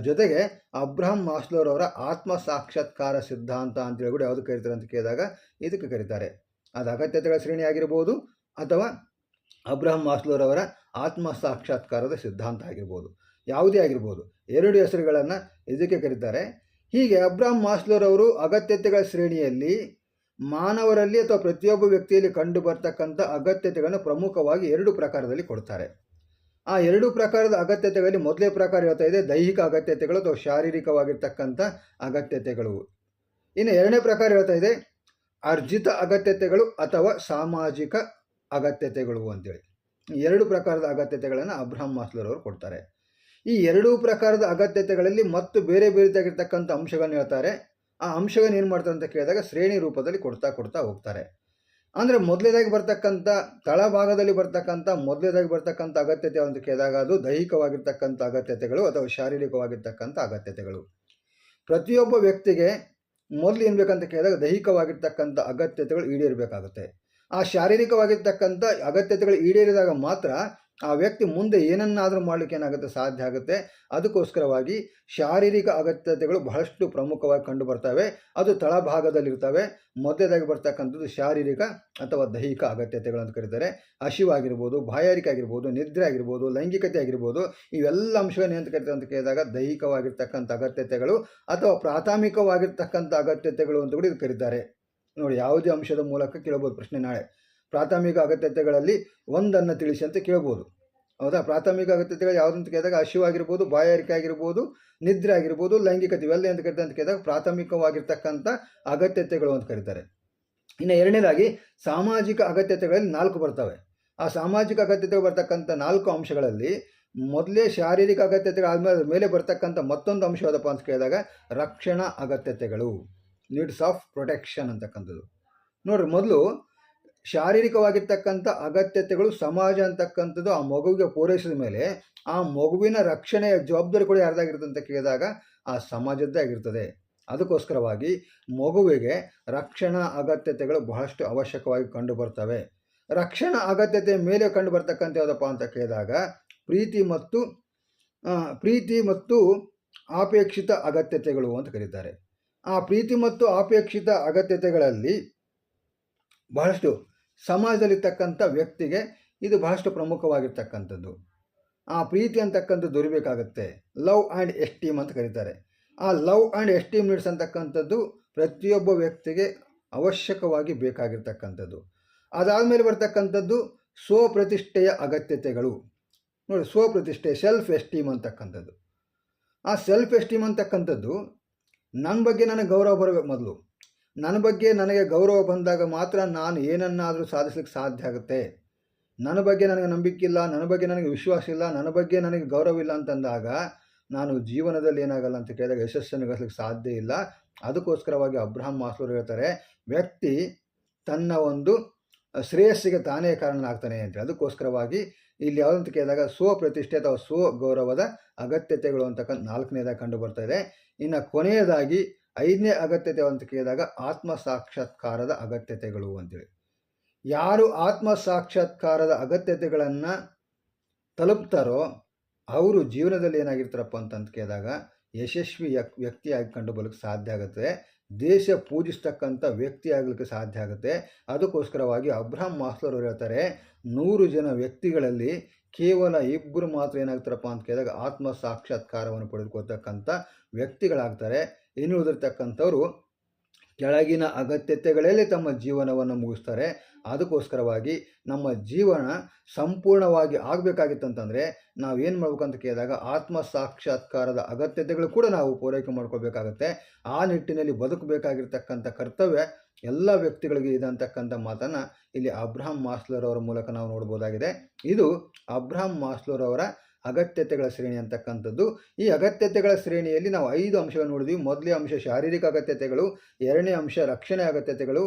Speaker 1: ಜೊತೆಗೆ ಅಬ್ರಹಾಂ ಮಾಸ್ಲೋರವರ ಆತ್ಮ ಸಾಕ್ಷಾತ್ಕಾರ ಸಿದ್ಧಾಂತ ಅಂತೇಳಿ ಕೂಡ ಯಾವುದು ಕರೀತಾರೆ ಅಂತ ಕೇಳಿದಾಗ ಇದಕ್ಕೆ ಕರೀತಾರೆ. ಅದು ಅಗತ್ಯತೆಗಳ ಶ್ರೇಣಿ ಆಗಿರ್ಬೋದು ಅಥವಾ ಅಬ್ರಹಾಂ ಮಾಸ್ಲೋರವರ ಆತ್ಮ ಸಾಕ್ಷಾತ್ಕಾರದ ಸಿದ್ಧಾಂತ ಆಗಿರ್ಬೋದು, ಯಾವುದೇ ಆಗಿರ್ಬೋದು, ಎರಡು ಹೆಸರುಗಳನ್ನು ಇದಕ್ಕೆ ಕರೀತಾರೆ. ಹೀಗೆ ಅಬ್ರಹಾಂ ಮಾಸ್ಲೋರವರು ಅಗತ್ಯತೆಗಳ ಶ್ರೇಣಿಯಲ್ಲಿ ಮಾನವರಲ್ಲಿ ಅಥವಾ ಪ್ರತಿಯೊಬ್ಬ ವ್ಯಕ್ತಿಯಲ್ಲಿ ಕಂಡು ಬರ್ತಕ್ಕಂಥ ಅಗತ್ಯತೆಗಳನ್ನು ಪ್ರಮುಖವಾಗಿ ಎರಡು ಪ್ರಕಾರದಲ್ಲಿ ಕೊಡ್ತಾರೆ. ಆ ಎರಡು ಪ್ರಕಾರದ ಅಗತ್ಯತೆಗಳಲ್ಲಿ ಮೊದಲೇ ಪ್ರಕಾರ ಹೇಳ್ತಾ ಇದೆ ದೈಹಿಕ ಅಗತ್ಯತೆಗಳು ಅಥವಾ ಶಾರೀರಿಕವಾಗಿರ್ತಕ್ಕಂಥ ಅಗತ್ಯತೆಗಳು. ಇನ್ನು ಎರಡನೇ ಪ್ರಕಾರ ಹೇಳ್ತಾ ಇದೆ ಅರ್ಜಿತ ಅಗತ್ಯತೆಗಳು ಅಥವಾ ಸಾಮಾಜಿಕ ಅಗತ್ಯತೆಗಳು ಅಂತೇಳಿ. ಎರಡು ಪ್ರಕಾರದ ಅಗತ್ಯತೆಗಳನ್ನು ಅಬ್ರಹಾಂ ಮಾಸ್ಲೋರವರು ಕೊಡ್ತಾರೆ. ಈ ಎರಡೂ ಪ್ರಕಾರದ ಅಗತ್ಯತೆಗಳಲ್ಲಿ ಮತ್ತು ಬೇರೆ ಬೇರೆದಾಗಿರ್ತಕ್ಕಂಥ ಅಂಶಗಳನ್ನ ಹೇಳ್ತಾರೆ. ಆ ಅಂಶಗಳನ್ನ ಏನು ಮಾಡ್ತಾರೆ ಅಂತ ಕೇಳಿದಾಗ ಶ್ರೇಣಿ ರೂಪದಲ್ಲಿ ಕೊಡ್ತಾ ಹೋಗ್ತಾರೆ. ಅಂದರೆ ಮೊದಲೇದಾಗಿ ಬರ್ತಕ್ಕಂಥ ತಳಭಾಗದಲ್ಲಿ ಮೊದಲೇದಾಗಿ ಬರ್ತಕ್ಕಂಥ ಅಗತ್ಯತೆ ಅಂತ ಕೇಳಿದಾಗ ಅದು ದೈಹಿಕವಾಗಿರ್ತಕ್ಕಂಥ ಅಗತ್ಯತೆಗಳು ಅಥವಾ ಶಾರೀರಿಕವಾಗಿರ್ತಕ್ಕಂಥ ಅಗತ್ಯತೆಗಳು. ಪ್ರತಿಯೊಬ್ಬ ವ್ಯಕ್ತಿಗೆ ಮೊದಲು ಏನು ಬೇಕಂತ ಕೇಳಿದಾಗ ದೈಹಿಕವಾಗಿರ್ತಕ್ಕಂಥ ಅಗತ್ಯತೆಗಳು ಈಡೇರಬೇಕಾಗುತ್ತೆ. ಆ ಶಾರೀರಿಕವಾಗಿರ್ತಕ್ಕಂಥ ಅಗತ್ಯತೆಗಳು ಈಡೇರಿದಾಗ ಮಾತ್ರ ಆ ವ್ಯಕ್ತಿ ಮುಂದೆ ಏನನ್ನಾದರೂ ಮಾಡಲಿಕ್ಕೆ ಏನಾಗುತ್ತೆ, ಸಾಧ್ಯ ಆಗುತ್ತೆ. ಅದಕ್ಕೋಸ್ಕರವಾಗಿ ಶಾರೀರಿಕ ಅಗತ್ಯತೆಗಳು ಬಹಳಷ್ಟು ಪ್ರಮುಖವಾಗಿ ಕಂಡು ಬರ್ತವೆ. ಅದು ತಳಭಾಗದಲ್ಲಿರ್ತವೆ. ಮೊದಲೇದಾಗಿ ಬರ್ತಕ್ಕಂಥದ್ದು ಶಾರೀರಿಕ ಅಥವಾ ದೈಹಿಕ ಅಗತ್ಯತೆಗಳು ಅಂತ ಕರೀತಾರೆ. ಹಸಿವಾಗಿರ್ಬೋದು, ಬಾಯಾರಿಕೆ ಆಗಿರ್ಬೋದು, ನಿದ್ರೆ ಆಗಿರ್ಬೋದು, ಲೈಂಗಿಕತೆ ಆಗಿರ್ಬೋದು, ಇವೆಲ್ಲ ಅಂಶಗಳನ್ನು ಏನು ಕರೀತಾರೆ ಅಂತ ಕೇಳಿದಾಗ ದೈಹಿಕವಾಗಿರ್ತಕ್ಕಂಥ ಅಗತ್ಯತೆಗಳು ಅಥವಾ ಪ್ರಾಥಮಿಕವಾಗಿರ್ತಕ್ಕಂಥ ಅಗತ್ಯತೆಗಳು ಅಂತ ಕೂಡ ಇದು ಕರೀತಾರೆ. ನೋಡಿ, ಯಾವುದೇ ಅಂಶದ ಮೂಲಕ ಕೇಳ್ಬೋದು ಪ್ರಶ್ನೆ ನಾಳೆ. ಪ್ರಾಥಮಿಕ ಅಗತ್ಯತೆಗಳಲ್ಲಿ ಒಂದನ್ನು ತಿಳಿಸಿ ಅಂತ ಕೇಳ್ಬೋದು. ಹೌದಾ? ಪ್ರಾಥಮಿಕ ಅಗತ್ಯತೆಗಳು ಯಾವುದಂತ ಕೇಳಿದಾಗ ಹಸಿವಾಗಿರ್ಬೋದು, ಬಾಯಾರಿಕೆ ಆಗಿರ್ಬೋದು, ನಿದ್ರೆ ಆಗಿರ್ಬೋದು, ಲೈಂಗಿಕತೆ, ಇವೆಲ್ಲ ಅಂತ ಕರೀತಾರೆ ಅಂತ ಕೇಳಿದಾಗ ಪ್ರಾಥಮಿಕವಾಗಿರ್ತಕ್ಕಂಥ ಅಗತ್ಯತೆಗಳು ಅಂತ ಕರೀತಾರೆ. ಇನ್ನು ಎರಡನೇದಾಗಿ ಸಾಮಾಜಿಕ ಅಗತ್ಯತೆಗಳಲ್ಲಿ 4 ಬರ್ತವೆ. ಆ ಸಾಮಾಜಿಕ ಅಗತ್ಯತೆಗಳು ಬರ್ತಕ್ಕಂಥ 4 ಅಂಶಗಳಲ್ಲಿ ಮೊದಲೇ ಶಾರೀರಿಕ ಅಗತ್ಯತೆಗಳ ಮೇಲೆ ಬರ್ತಕ್ಕಂಥ ಮತ್ತೊಂದು ಅಂಶ ಯಾವುದಪ್ಪ ಅಂತ ಕೇಳಿದಾಗ ರಕ್ಷಣಾ ಅಗತ್ಯತೆಗಳು, ನೀಡ್ಸ್ ಆಫ್ ಪ್ರೊಟೆಕ್ಷನ್ ಅಂತಕ್ಕಂಥದ್ದು. ನೋಡ್ರಿ, ಮೊದಲು ಶಾರೀರಿಕವಾಗಿರ್ತಕ್ಕಂಥ ಅಗತ್ಯತೆಗಳು ಸಮಾಜ ಅಂತಕ್ಕಂಥದ್ದು ಆ ಮಗುವಿಗೆ ಪೂರೈಸಿದ ಮೇಲೆ ಆ ಮಗುವಿನ ರಕ್ಷಣೆಯ ಜವಾಬ್ದಾರಿ ಕೂಡ ಯಾರ್ದಾಗಿರುತ್ತೆ ಅಂತ ಕೇಳಿದಾಗ ಆ ಸಮಾಜದ್ದೇ ಆಗಿರ್ತದೆ. ಅದಕ್ಕೋಸ್ಕರವಾಗಿ ಮಗುವಿಗೆ ರಕ್ಷಣಾ ಅಗತ್ಯತೆಗಳು ಬಹಳಷ್ಟು ಅವಶ್ಯಕವಾಗಿ ಕಂಡು ಬರ್ತವೆ. ರಕ್ಷಣಾ ಅಗತ್ಯತೆ ಮೇಲೆ ಕಂಡು ಬರ್ತಕ್ಕಂಥ ಯಾವುದಪ್ಪ ಅಂತ ಕೇಳಿದಾಗ ಪ್ರೀತಿ ಮತ್ತು ಆಪೇಕ್ಷಿತ ಅಗತ್ಯತೆಗಳು ಅಂತ ಕರೀತಾರೆ. ಆ ಪ್ರೀತಿ ಮತ್ತು ಆಪೇಕ್ಷಿತ ಅಗತ್ಯತೆಗಳಲ್ಲಿ ಬಹಳಷ್ಟು ಸಮಾಜದಲ್ಲಿರ್ತಕ್ಕಂಥ ವ್ಯಕ್ತಿಗೆ ಇದು ಬಹಳಷ್ಟು ಪ್ರಮುಖವಾಗಿರ್ತಕ್ಕಂಥದ್ದು. ಆ ಪ್ರೀತಿ ಅಂತಕ್ಕಂಥದ್ದು ದೊರಿಬೇಕಾಗುತ್ತೆ. ಲವ್ ಆ್ಯಂಡ್ ಎಸ್ಟೀಮ್ ಅಂತ ಕರೀತಾರೆ. ಆ ಲವ್ ಆ್ಯಂಡ್ ಎಸ್ಟೀಮ್ ನೀಡ್ಸ್ ಅಂತಕ್ಕಂಥದ್ದು ಪ್ರತಿಯೊಬ್ಬ ವ್ಯಕ್ತಿಗೆ ಅವಶ್ಯಕವಾಗಿ ಬೇಕಾಗಿರ್ತಕ್ಕಂಥದ್ದು. ಅದಾದಮೇಲೆ ಬರ್ತಕ್ಕಂಥದ್ದು ಸ್ವಪ್ರತಿಷ್ಠೆಯ ಅಗತ್ಯತೆಗಳು. ನೋಡಿ, ಸ್ವಪ್ರತಿಷ್ಠೆ, ಸೆಲ್ಫ್ ಎಸ್ಟೀಮ್ ಅಂತಕ್ಕಂಥದ್ದು. ಆ ಸೆಲ್ಫ್ ಎಸ್ಟೀಮ್ ಅಂತಕ್ಕಂಥದ್ದು ನನ್ನ ಬಗ್ಗೆ ನನಗೆ ಗೌರವ ಬರಬೇಕು. ಮೊದಲು ನನ್ನ ಬಗ್ಗೆ ನನಗೆ ಗೌರವ ಬಂದಾಗ ಮಾತ್ರ ನಾನು ಏನನ್ನಾದರೂ ಸಾಧಿಸಲಿಕ್ಕೆ ಸಾಧ್ಯ ಆಗುತ್ತೆ. ನನ್ನ ಬಗ್ಗೆ ನನಗೆ ನಂಬಿಕೆ ಇಲ್ಲ, ನನ್ನ ಬಗ್ಗೆ ನನಗೆ ವಿಶ್ವಾಸ ಇಲ್ಲ, ನನ್ನ ಬಗ್ಗೆ ನನಗೆ ಗೌರವ ಇಲ್ಲ ಅಂತಂದಾಗ ನಾನು ಜೀವನದಲ್ಲಿ ಏನಾಗಲ್ಲ ಅಂತ ಕೇಳಿದಾಗ ಯಶಸ್ಸನ್ನು ಗಳಿಸಲಿಕ್ಕೆ ಸಾಧ್ಯ ಇಲ್ಲ. ಅದಕ್ಕೋಸ್ಕರವಾಗಿ ಅಬ್ರಹಾಂ ಮಾಸ್ಲೋರು ಹೇಳ್ತಾರೆ, ವ್ಯಕ್ತಿ ತನ್ನ ಒಂದು ಶ್ರೇಯಸ್ಸಿಗೆ ತಾನೇ ಕಾರಣನಾಗ್ತಾನೆ ಅಂತೇಳಿ. ಅದಕ್ಕೋಸ್ಕರವಾಗಿ ಇಲ್ಲಿ ಯಾವುದಂತ ಕೇಳಿದಾಗ ಸ್ವಪ್ರತಿಷ್ಠೆ ಅಥವಾ ಸ್ವಗೌರವದ ಅಗತ್ಯತೆಗಳು ಅಂತಕ್ಕಂಥ 4ನೇದಾಗಿ ಕಂಡು ಬರ್ತಾ ಇದೆ. ಇನ್ನು ಕೊನೆಯದಾಗಿ 5ನೇ ಅಗತ್ಯತೆ ಅಂತ ಕೇಳಿದಾಗ ಆತ್ಮ ಸಾಕ್ಷಾತ್ಕಾರದ ಅಗತ್ಯತೆಗಳು ಅಂತೇಳಿ. ಯಾರು ಆತ್ಮ ಸಾಕ್ಷಾತ್ಕಾರದ ಅಗತ್ಯತೆಗಳನ್ನು ತಲುಪ್ತಾರೋ ಅವರು ಜೀವನದಲ್ಲಿ ಏನಾಗಿರ್ತಾರಪ್ಪ ಅಂತ ಕೇಳಿದಾಗ ಯಶಸ್ವಿ ವ್ಯಕ್ತಿಯಾಗಿ ಕಂಡು ಬರಲಿಕ್ಕೆ ಸಾಧ್ಯ ಆಗುತ್ತೆ. ದೇಶ ಪೂಜಿಸ್ತಕ್ಕಂಥ ವ್ಯಕ್ತಿ ಆಗಲಿಕ್ಕೆ ಸಾಧ್ಯ ಆಗುತ್ತೆ. ಅದಕ್ಕೋಸ್ಕರವಾಗಿ ಅಬ್ರಹಾಂ ಮಾಸ್ಲೋರ್ ಅವರು ಹೇಳ್ತಾರೆ, 100 ಜನ ವ್ಯಕ್ತಿಗಳಲ್ಲಿ ಕೇವಲ 2 ಮಾತ್ರ ಏನಾಗ್ತಾರಪ್ಪ ಅಂತ ಕೇಳಿದಾಗ ಆತ್ಮ ಸಾಕ್ಷಾತ್ಕಾರವನ್ನು ಪಡೆದುಕೊಳ್ತಕ್ಕಂಥ ವ್ಯಕ್ತಿಗಳಾಗ್ತಾರೆ. ಇನ್ನು ಉಳಿದಿರ್ತಕ್ಕಂಥವ್ರು ಕೆಳಗಿನ ಅಗತ್ಯತೆಗಳಲ್ಲೇ ತಮ್ಮ ಜೀವನವನ್ನು ಮುಗಿಸ್ತಾರೆ. ಅದಕ್ಕೋಸ್ಕರವಾಗಿ ನಮ್ಮ ಜೀವನ ಸಂಪೂರ್ಣವಾಗಿ ಆಗಬೇಕಾಗಿತ್ತಂತಂದರೆ ನಾವೇನು ಮಾಡ್ಬೇಕಂತ ಕೇಳಿದಾಗ ಆತ್ಮ ಸಾಕ್ಷಾತ್ಕಾರದ ಅಗತ್ಯತೆಗಳು ಕೂಡ ನಾವು ಪೂರೈಕೆ ಮಾಡ್ಕೋಬೇಕಾಗತ್ತೆ. ಆ ನಿಟ್ಟಿನಲ್ಲಿ ಬದುಕಬೇಕಾಗಿರ್ತಕ್ಕಂಥ ಕರ್ತವ್ಯ ಎಲ್ಲ ವ್ಯಕ್ತಿಗಳಿಗೆ ಇದೆ ಅಂತಕ್ಕಂಥ ಮಾತನ್ನು ಇಲ್ಲಿ ಅಬ್ರಹಾಂ ಮಾಸ್ಲೋರ್ ಅವರ ಮೂಲಕ ನಾವು ನೋಡ್ಬೋದಾಗಿದೆ. ಇದು ಅಬ್ರಹಾಂ ಮಾಸ್ಲೋರ್ ಅವರ ಅಗತ್ಯತೆಗಳ ಶ್ರೇಣಿ ಅಂತಕ್ಕಂಥದ್ದು. ಈ ಅಗತ್ಯತೆಗಳ ಶ್ರೇಣಿಯಲ್ಲಿ ನಾವು 5 ಅಂಶಗಳನ್ನು ನೋಡಿದ್ವಿ. ಮೊದಲನೇ ಅಂಶ ಶಾರೀರಿಕ ಅಗತ್ಯತೆಗಳು, 2ನೇ ಅಂಶ ರಕ್ಷಣೆ ಅಗತ್ಯತೆಗಳು,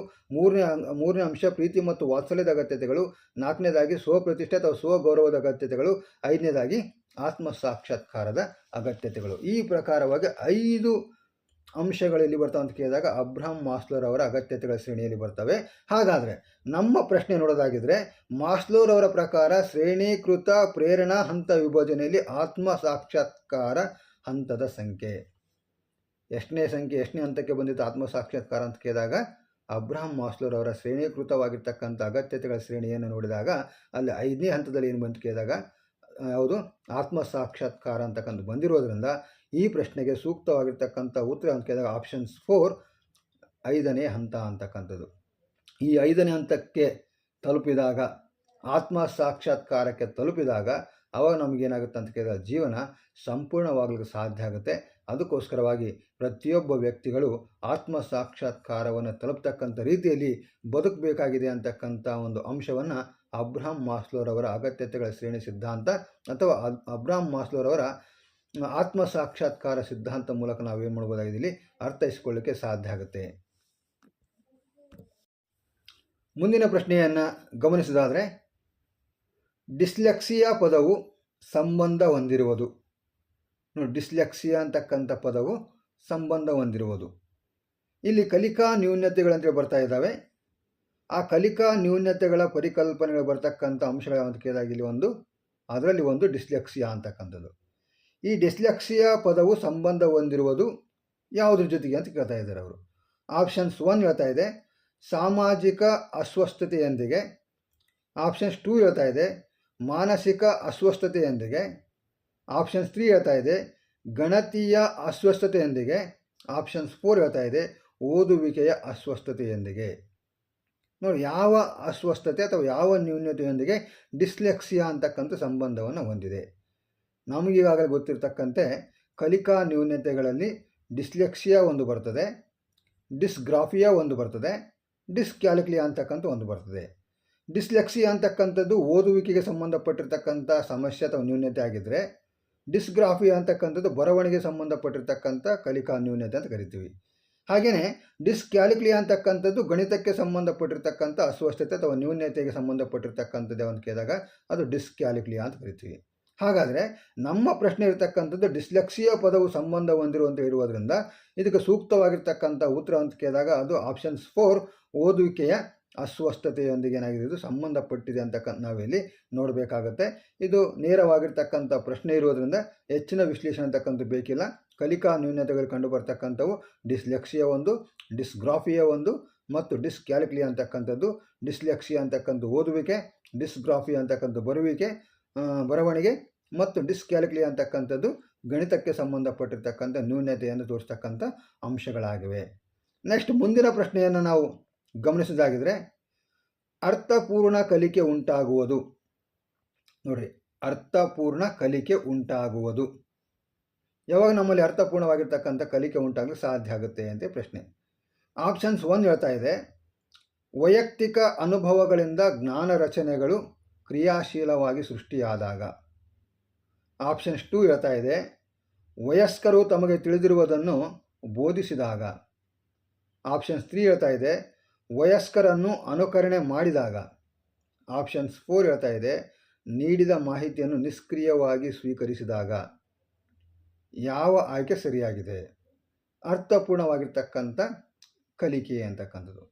Speaker 1: ಮೂರನೇ ಅಂಶ ಪ್ರೀತಿ ಮತ್ತು ವಾತ್ಸಲ್ಯದ ಅಗತ್ಯತೆಗಳು, 4ನೇದಾಗಿ ಸ್ವಪ್ರತಿಷ್ಠೆ ಅಥವಾ ಸ್ವಗೌರವದ ಅಗತ್ಯತೆಗಳು, 5ನೇದಾಗಿ ಆತ್ಮ ಸಾಕ್ಷಾತ್ಕಾರದ ಅಗತ್ಯತೆಗಳು. ಈ ಪ್ರಕಾರವಾಗಿ 5 ಅಂಶಗಳಲ್ಲಿ ಬರ್ತವೆ ಅಂತ ಕೇಳಿದಾಗ ಅಬ್ರಹಾಂ ಮಾಸ್ಲೋರ್ ಅವರ ಅಗತ್ಯತೆಗಳ ಶ್ರೇಣಿಯಲ್ಲಿ ಬರ್ತವೆ. ಹಾಗಾದರೆ ನಮ್ಮ ಪ್ರಶ್ನೆ ನೋಡೋದಾಗಿದ್ದರೆ ಮಾಸ್ಲೋರ್ ಅವರ ಪ್ರಕಾರ ಶ್ರೇಣೀಕೃತ ಪ್ರೇರಣಾ ಹಂತ ವಿಭಜನೆಯಲ್ಲಿ ಆತ್ಮ ಸಾಕ್ಷಾತ್ಕಾರ ಹಂತದ ಸಂಖ್ಯೆ ಎಷ್ಟನೇ ಹಂತಕ್ಕೆ ಬಂದಿತ್ತು ಆತ್ಮ ಸಾಕ್ಷಾತ್ಕಾರ ಅಂತ ಕೇಳಿದಾಗ ಅಬ್ರಹಾಂ ಮಾಸ್ಲೋರ್ ಅವರ ಶ್ರೇಣೀಕೃತವಾಗಿರ್ತಕ್ಕಂಥ ಅಗತ್ಯತೆಗಳ ಶ್ರೇಣಿಯನ್ನು ನೋಡಿದಾಗ ಅಲ್ಲಿ 5ನೇ ಹಂತದಲ್ಲಿ ಏನು ಬಂತು ಕೇಳಿದಾಗ ಯಾವುದು ಆತ್ಮ ಸಾಕ್ಷಾತ್ಕಾರ ಅಂತಕ್ಕಂಥ ಬಂದಿರೋದ್ರಿಂದ ಈ ಪ್ರಶ್ನೆಗೆ ಸೂಕ್ತವಾಗಿರ್ತಕ್ಕಂಥ ಉತ್ತರ ಅಂತ ಕೇಳಿದಾಗ ಆಪ್ಷನ್ಸ್ 4 5ನೇ ಹಂತ ಅಂತಕ್ಕಂಥದ್ದು. ಈ 5ನೇ ಹಂತಕ್ಕೆ ತಲುಪಿದಾಗ ಆತ್ಮ ಸಾಕ್ಷಾತ್ಕಾರಕ್ಕೆ ತಲುಪಿದಾಗ ಆವಾಗ ನಮಗೇನಾಗುತ್ತೆ ಅಂತ ಕೇಳಿದಾಗ ಜೀವನ ಸಂಪೂರ್ಣವಾಗಲಿಕ್ಕೆ ಸಾಧ್ಯ ಆಗುತ್ತೆ. ಅದಕ್ಕೋಸ್ಕರವಾಗಿ ಪ್ರತಿಯೊಬ್ಬ ವ್ಯಕ್ತಿಗಳು ಆತ್ಮ ಸಾಕ್ಷಾತ್ಕಾರವನ್ನು ತಲುಪ್ತಕ್ಕಂಥ ರೀತಿಯಲ್ಲಿ ಬದುಕಬೇಕಾಗಿದೆ ಅಂತಕ್ಕಂಥ ಒಂದು ಅಂಶವನ್ನು ಅಬ್ರಹಾಂ ಮಾಸ್ಲೋರವರ ಅಗತ್ಯತೆಗಳ ಶ್ರೇಣಿ ಸಿದ್ಧಾಂತ ಅಥವಾ ಅಬ್ರಹಾಂ ಮಾಸ್ಲೋರವರ ಆತ್ಮ ಸಾಕ್ಷಾತ್ಕಾರ ಸಿದ್ಧಾಂತ ಮೂಲಕ ನಾವೇನು ಮಾಡ್ಬೋದಾಗಿದೆ ಇಲ್ಲಿ ಅರ್ಥೈಸಿಕೊಳ್ಳಿಕ್ಕೆ ಸಾಧ್ಯ ಆಗುತ್ತೆ. ಮುಂದಿನ ಪ್ರಶ್ನೆಯನ್ನು ಗಮನಿಸಿದಾದರೆ, ಡಿಸ್ಲೆಕ್ಸಿಯಾ ಪದವು ಸಂಬಂಧ ಹೊಂದಿರುವುದು. ಡಿಸ್ಲೆಕ್ಸಿಯಾ ಅಂತಕ್ಕಂಥ ಪದವು ಸಂಬಂಧ ಹೊಂದಿರುವುದು. ಇಲ್ಲಿ ಕಲಿಕಾ ನ್ಯೂನ್ಯತೆಗಳಂತ ಬರ್ತಾ ಇದ್ದಾವೆ. ಆ ಕಲಿಕಾ ನ್ಯೂನ್ಯತೆಗಳ ಪರಿಕಲ್ಪನೆಗಳು ಬರ್ತಕ್ಕಂಥ ಅಂಶಗಳ ಅಂತ ಕೇಳಿದಾಗ ಇಲ್ಲಿ ಅದರಲ್ಲಿ ಒಂದು ಡಿಸ್ಲೆಕ್ಸಿಯಾ ಅಂತಕ್ಕಂಥದ್ದು. ಈ ಡಿಸ್ಲೆಕ್ಸಿಯಾ ಪದವು ಸಂಬಂಧ ಹೊಂದಿರುವುದು ಯಾವುದ್ರ ಜೊತೆಗೆ ಅಂತ ಕೇಳ್ತಾ ಇದ್ದಾರೆ ಅವರು. ಆಪ್ಷನ್ಸ್ 1 ಹೇಳ್ತಾ ಇದೆ ಸಾಮಾಜಿಕ ಅಸ್ವಸ್ಥತೆಯೊಂದಿಗೆ. ಆಪ್ಷನ್ಸ್ 2 ಹೇಳ್ತಾ ಇದೆ ಮಾನಸಿಕ ಅಸ್ವಸ್ಥತೆಯೊಂದಿಗೆ. ಆಪ್ಷನ್ಸ್ 3 ಹೇಳ್ತಾ ಇದೆ ಗಣತೀಯ ಅಸ್ವಸ್ಥತೆಯೊಂದಿಗೆ. ಆಪ್ಷನ್ಸ್ 4 ಹೇಳ್ತಾ ಇದೆ ಓದುವಿಕೆಯ ಅಸ್ವಸ್ಥತೆಯೊಂದಿಗೆ. ನೋಡಿ, ಯಾವ ಅಸ್ವಸ್ಥತೆ ಅಥವಾ ಯಾವ ನ್ಯೂನ್ಯತೆಯೊಂದಿಗೆ ಡಿಸ್ಲೆಕ್ಸಿಯಾ ಅಂತಕ್ಕಂಥ ಸಂಬಂಧವನ್ನು ಹೊಂದಿದೆ. ನಮಗೀಗಾಗಲೇ ಗೊತ್ತಿರತಕ್ಕಂತೆ ಕಲಿಕಾ ನ್ಯೂನ್ಯತೆಗಳಲ್ಲಿ ಡಿಸ್ಲೆಕ್ಸಿಯಾ ಒಂದು ಬರ್ತದೆ, ಡಿಸ್ಗ್ರಾಫಿಯಾ ಒಂದು ಬರ್ತದೆ, ಡಿಸ್ಕ್ಯಾಲ್ಕುಲಿಯಾ ಅಂತಕ್ಕಂಥ ಒಂದು ಬರ್ತದೆ. ಡಿಸ್ಲೆಕ್ಸಿಯಾ ಅಂತಕ್ಕಂಥದ್ದು ಓದುವಿಕೆಗೆ ಸಂಬಂಧಪಟ್ಟಿರ್ತಕ್ಕಂಥ ಸಮಸ್ಯೆ ಅಥವಾ ನ್ಯೂನ್ಯತೆ ಆಗಿದ್ದರೆ, ಡಿಸ್ಗ್ರಾಫಿಯಾ ಅಂತಕ್ಕಂಥದ್ದು ಬರವಣಿಗೆ ಸಂಬಂಧಪಟ್ಟಿರ್ತಕ್ಕಂಥ ಕಲಿಕಾ ನ್ಯೂನ್ಯತೆ ಅಂತ ಕರಿತೀವಿ. ಹಾಗೆಯೇ ಡಿಸ್ಕ್ಯಾಲ್ಕುಲಿಯಾ ಅಂತಕ್ಕಂಥದ್ದು ಗಣಿತಕ್ಕೆ ಸಂಬಂಧಪಟ್ಟಿರ್ತಕ್ಕಂಥ ಅಸ್ವಸ್ಥತೆ ಅಥವಾ ನ್ಯೂನ್ಯತೆಗೆ ಸಂಬಂಧಪಟ್ಟಿರ್ತಕ್ಕಂಥದ್ದು ಅಂತ ಕೇಳಿದಾಗ ಅದು ಡಿಸ್ಕ್ಯಾಲ್ಕುಲಿಯಾ ಅಂತ ಕರಿತೀವಿ. ಹಾಗಾದರೆ ನಮ್ಮ ಪ್ರಶ್ನೆ ಇರತಕ್ಕಂಥದ್ದು ಡಿಸ್ಲೆಕ್ಸಿಯಾ ಪದವು ಸಂಬಂಧ ಹೊಂದಿರುವಂತೆ ಇರುವುದರಿಂದ ಇದಕ್ಕೆ ಸೂಕ್ತವಾಗಿರ್ತಕ್ಕಂಥ ಉತ್ತರ ಅಂತ ಕೇಳಿದಾಗ ಅದು ಆಪ್ಷನ್ಸ್ 4 ಓದುವಿಕೆಯ ಅಸ್ವಸ್ಥತೆಯೊಂದಿಗೆ ಏನಾಗಿದೆ ಇದು ಸಂಬಂಧಪಟ್ಟಿದೆ ಅಂತಕ್ಕಂಥ ನಾವಿಲ್ಲಿ ನೋಡಬೇಕಾಗತ್ತೆ. ಇದು ನೇರವಾಗಿರ್ತಕ್ಕಂಥ ಪ್ರಶ್ನೆ ಇರೋದ್ರಿಂದ ಹೆಚ್ಚಿನ ವಿಶ್ಲೇಷಣೆ ಅಂತಕ್ಕಂಥ ಬೇಕಿಲ್ಲ. ಕಲಿಕಾ ನ್ಯೂನ್ಯತೆಗಳು ಕಂಡು ಬರ್ತಕ್ಕಂಥವು ಡಿಸ್ಲೆಕ್ಸಿಯಾ ಒಂದು, ಡಿಸ್ಗ್ರಾಫಿಯಾ ಒಂದು ಮತ್ತು ಡಿಸ್ಕ್ಯಾಲ್ಕುಲಿಯಾ ಅಂತಕ್ಕಂಥದ್ದು. ಡಿಸ್ಲೆಕ್ಸಿಯಾ ಅಂತಕ್ಕಂಥ ಓದುವಿಕೆ, ಡಿಸ್ಗ್ರಾಫಿಯಾ ಅಂತಕ್ಕಂಥ ಬರವಣಿಗೆ ಮತ್ತು ಡಿಸ್ಕ್ಯಾಲ್ಕುಲಿಯಾ ಅಂತಕ್ಕಂಥದ್ದು ಗಣಿತಕ್ಕೆ ಸಂಬಂಧಪಟ್ಟಿರ್ತಕ್ಕಂಥ ನ್ಯೂನ್ಯತೆಯನ್ನು ತೋರಿಸ್ತಕ್ಕಂಥ ಅಂಶಗಳಾಗಿವೆ. ನೆಕ್ಸ್ಟ್ ಮುಂದಿನ ಪ್ರಶ್ನೆಯನ್ನು ನಾವು ಗಮನಿಸೋದಾಗಿದ್ದರೆ, ಅರ್ಥಪೂರ್ಣ ಕಲಿಕೆ ಉಂಟಾಗುವುದು. ನೋಡಿರಿ, ಅರ್ಥಪೂರ್ಣ ಕಲಿಕೆ ಉಂಟಾಗುವುದು ಯಾವಾಗ ನಮ್ಮಲ್ಲಿ ಅರ್ಥಪೂರ್ಣವಾಗಿರ್ತಕ್ಕಂಥ ಕಲಿಕೆ ಉಂಟಾಗಲು ಸಾಧ್ಯ ಆಗುತ್ತೆ ಅಂತ ಪ್ರಶ್ನೆ. ಆಪ್ಷನ್ಸ್ 1 ಹೇಳ್ತಾ ಇದೆ ವೈಯಕ್ತಿಕ ಅನುಭವಗಳಿಂದ ಜ್ಞಾನ ರಚನೆಗಳು ಕ್ರಿಯಾಶೀಲವಾಗಿ ಸೃಷ್ಟಿಯಾದಾಗ. ಆಪ್ಷನ್ಸ್ 2 ಹೇಳ್ತಾ ಇದೆ ವಯಸ್ಕರು ತಮಗೆ ತಿಳಿದಿರುವುದನ್ನು ಬೋಧಿಸಿದಾಗ. ಆಪ್ಷನ್ಸ್ 3 ಹೇಳ್ತಾ ಇದೆ ವಯಸ್ಕರನ್ನು ಅನುಕರಣೆ ಮಾಡಿದಾಗ. ಆಪ್ಷನ್ಸ್ 4 ಹೇಳ್ತಾ ಇದೆ ನೀಡಿದ ಮಾಹಿತಿಯನ್ನು ನಿಷ್ಕ್ರಿಯವಾಗಿ ಸ್ವೀಕರಿಸಿದಾಗ. ಯಾವ ಆಯ್ಕೆ ಸರಿಯಾಗಿದೆ? ಅರ್ಥಪೂರ್ಣವಾಗಿರ್ತಕ್ಕಂಥ ಕಲಿಕೆ ಅಂತಕ್ಕಂಥದ್ದು.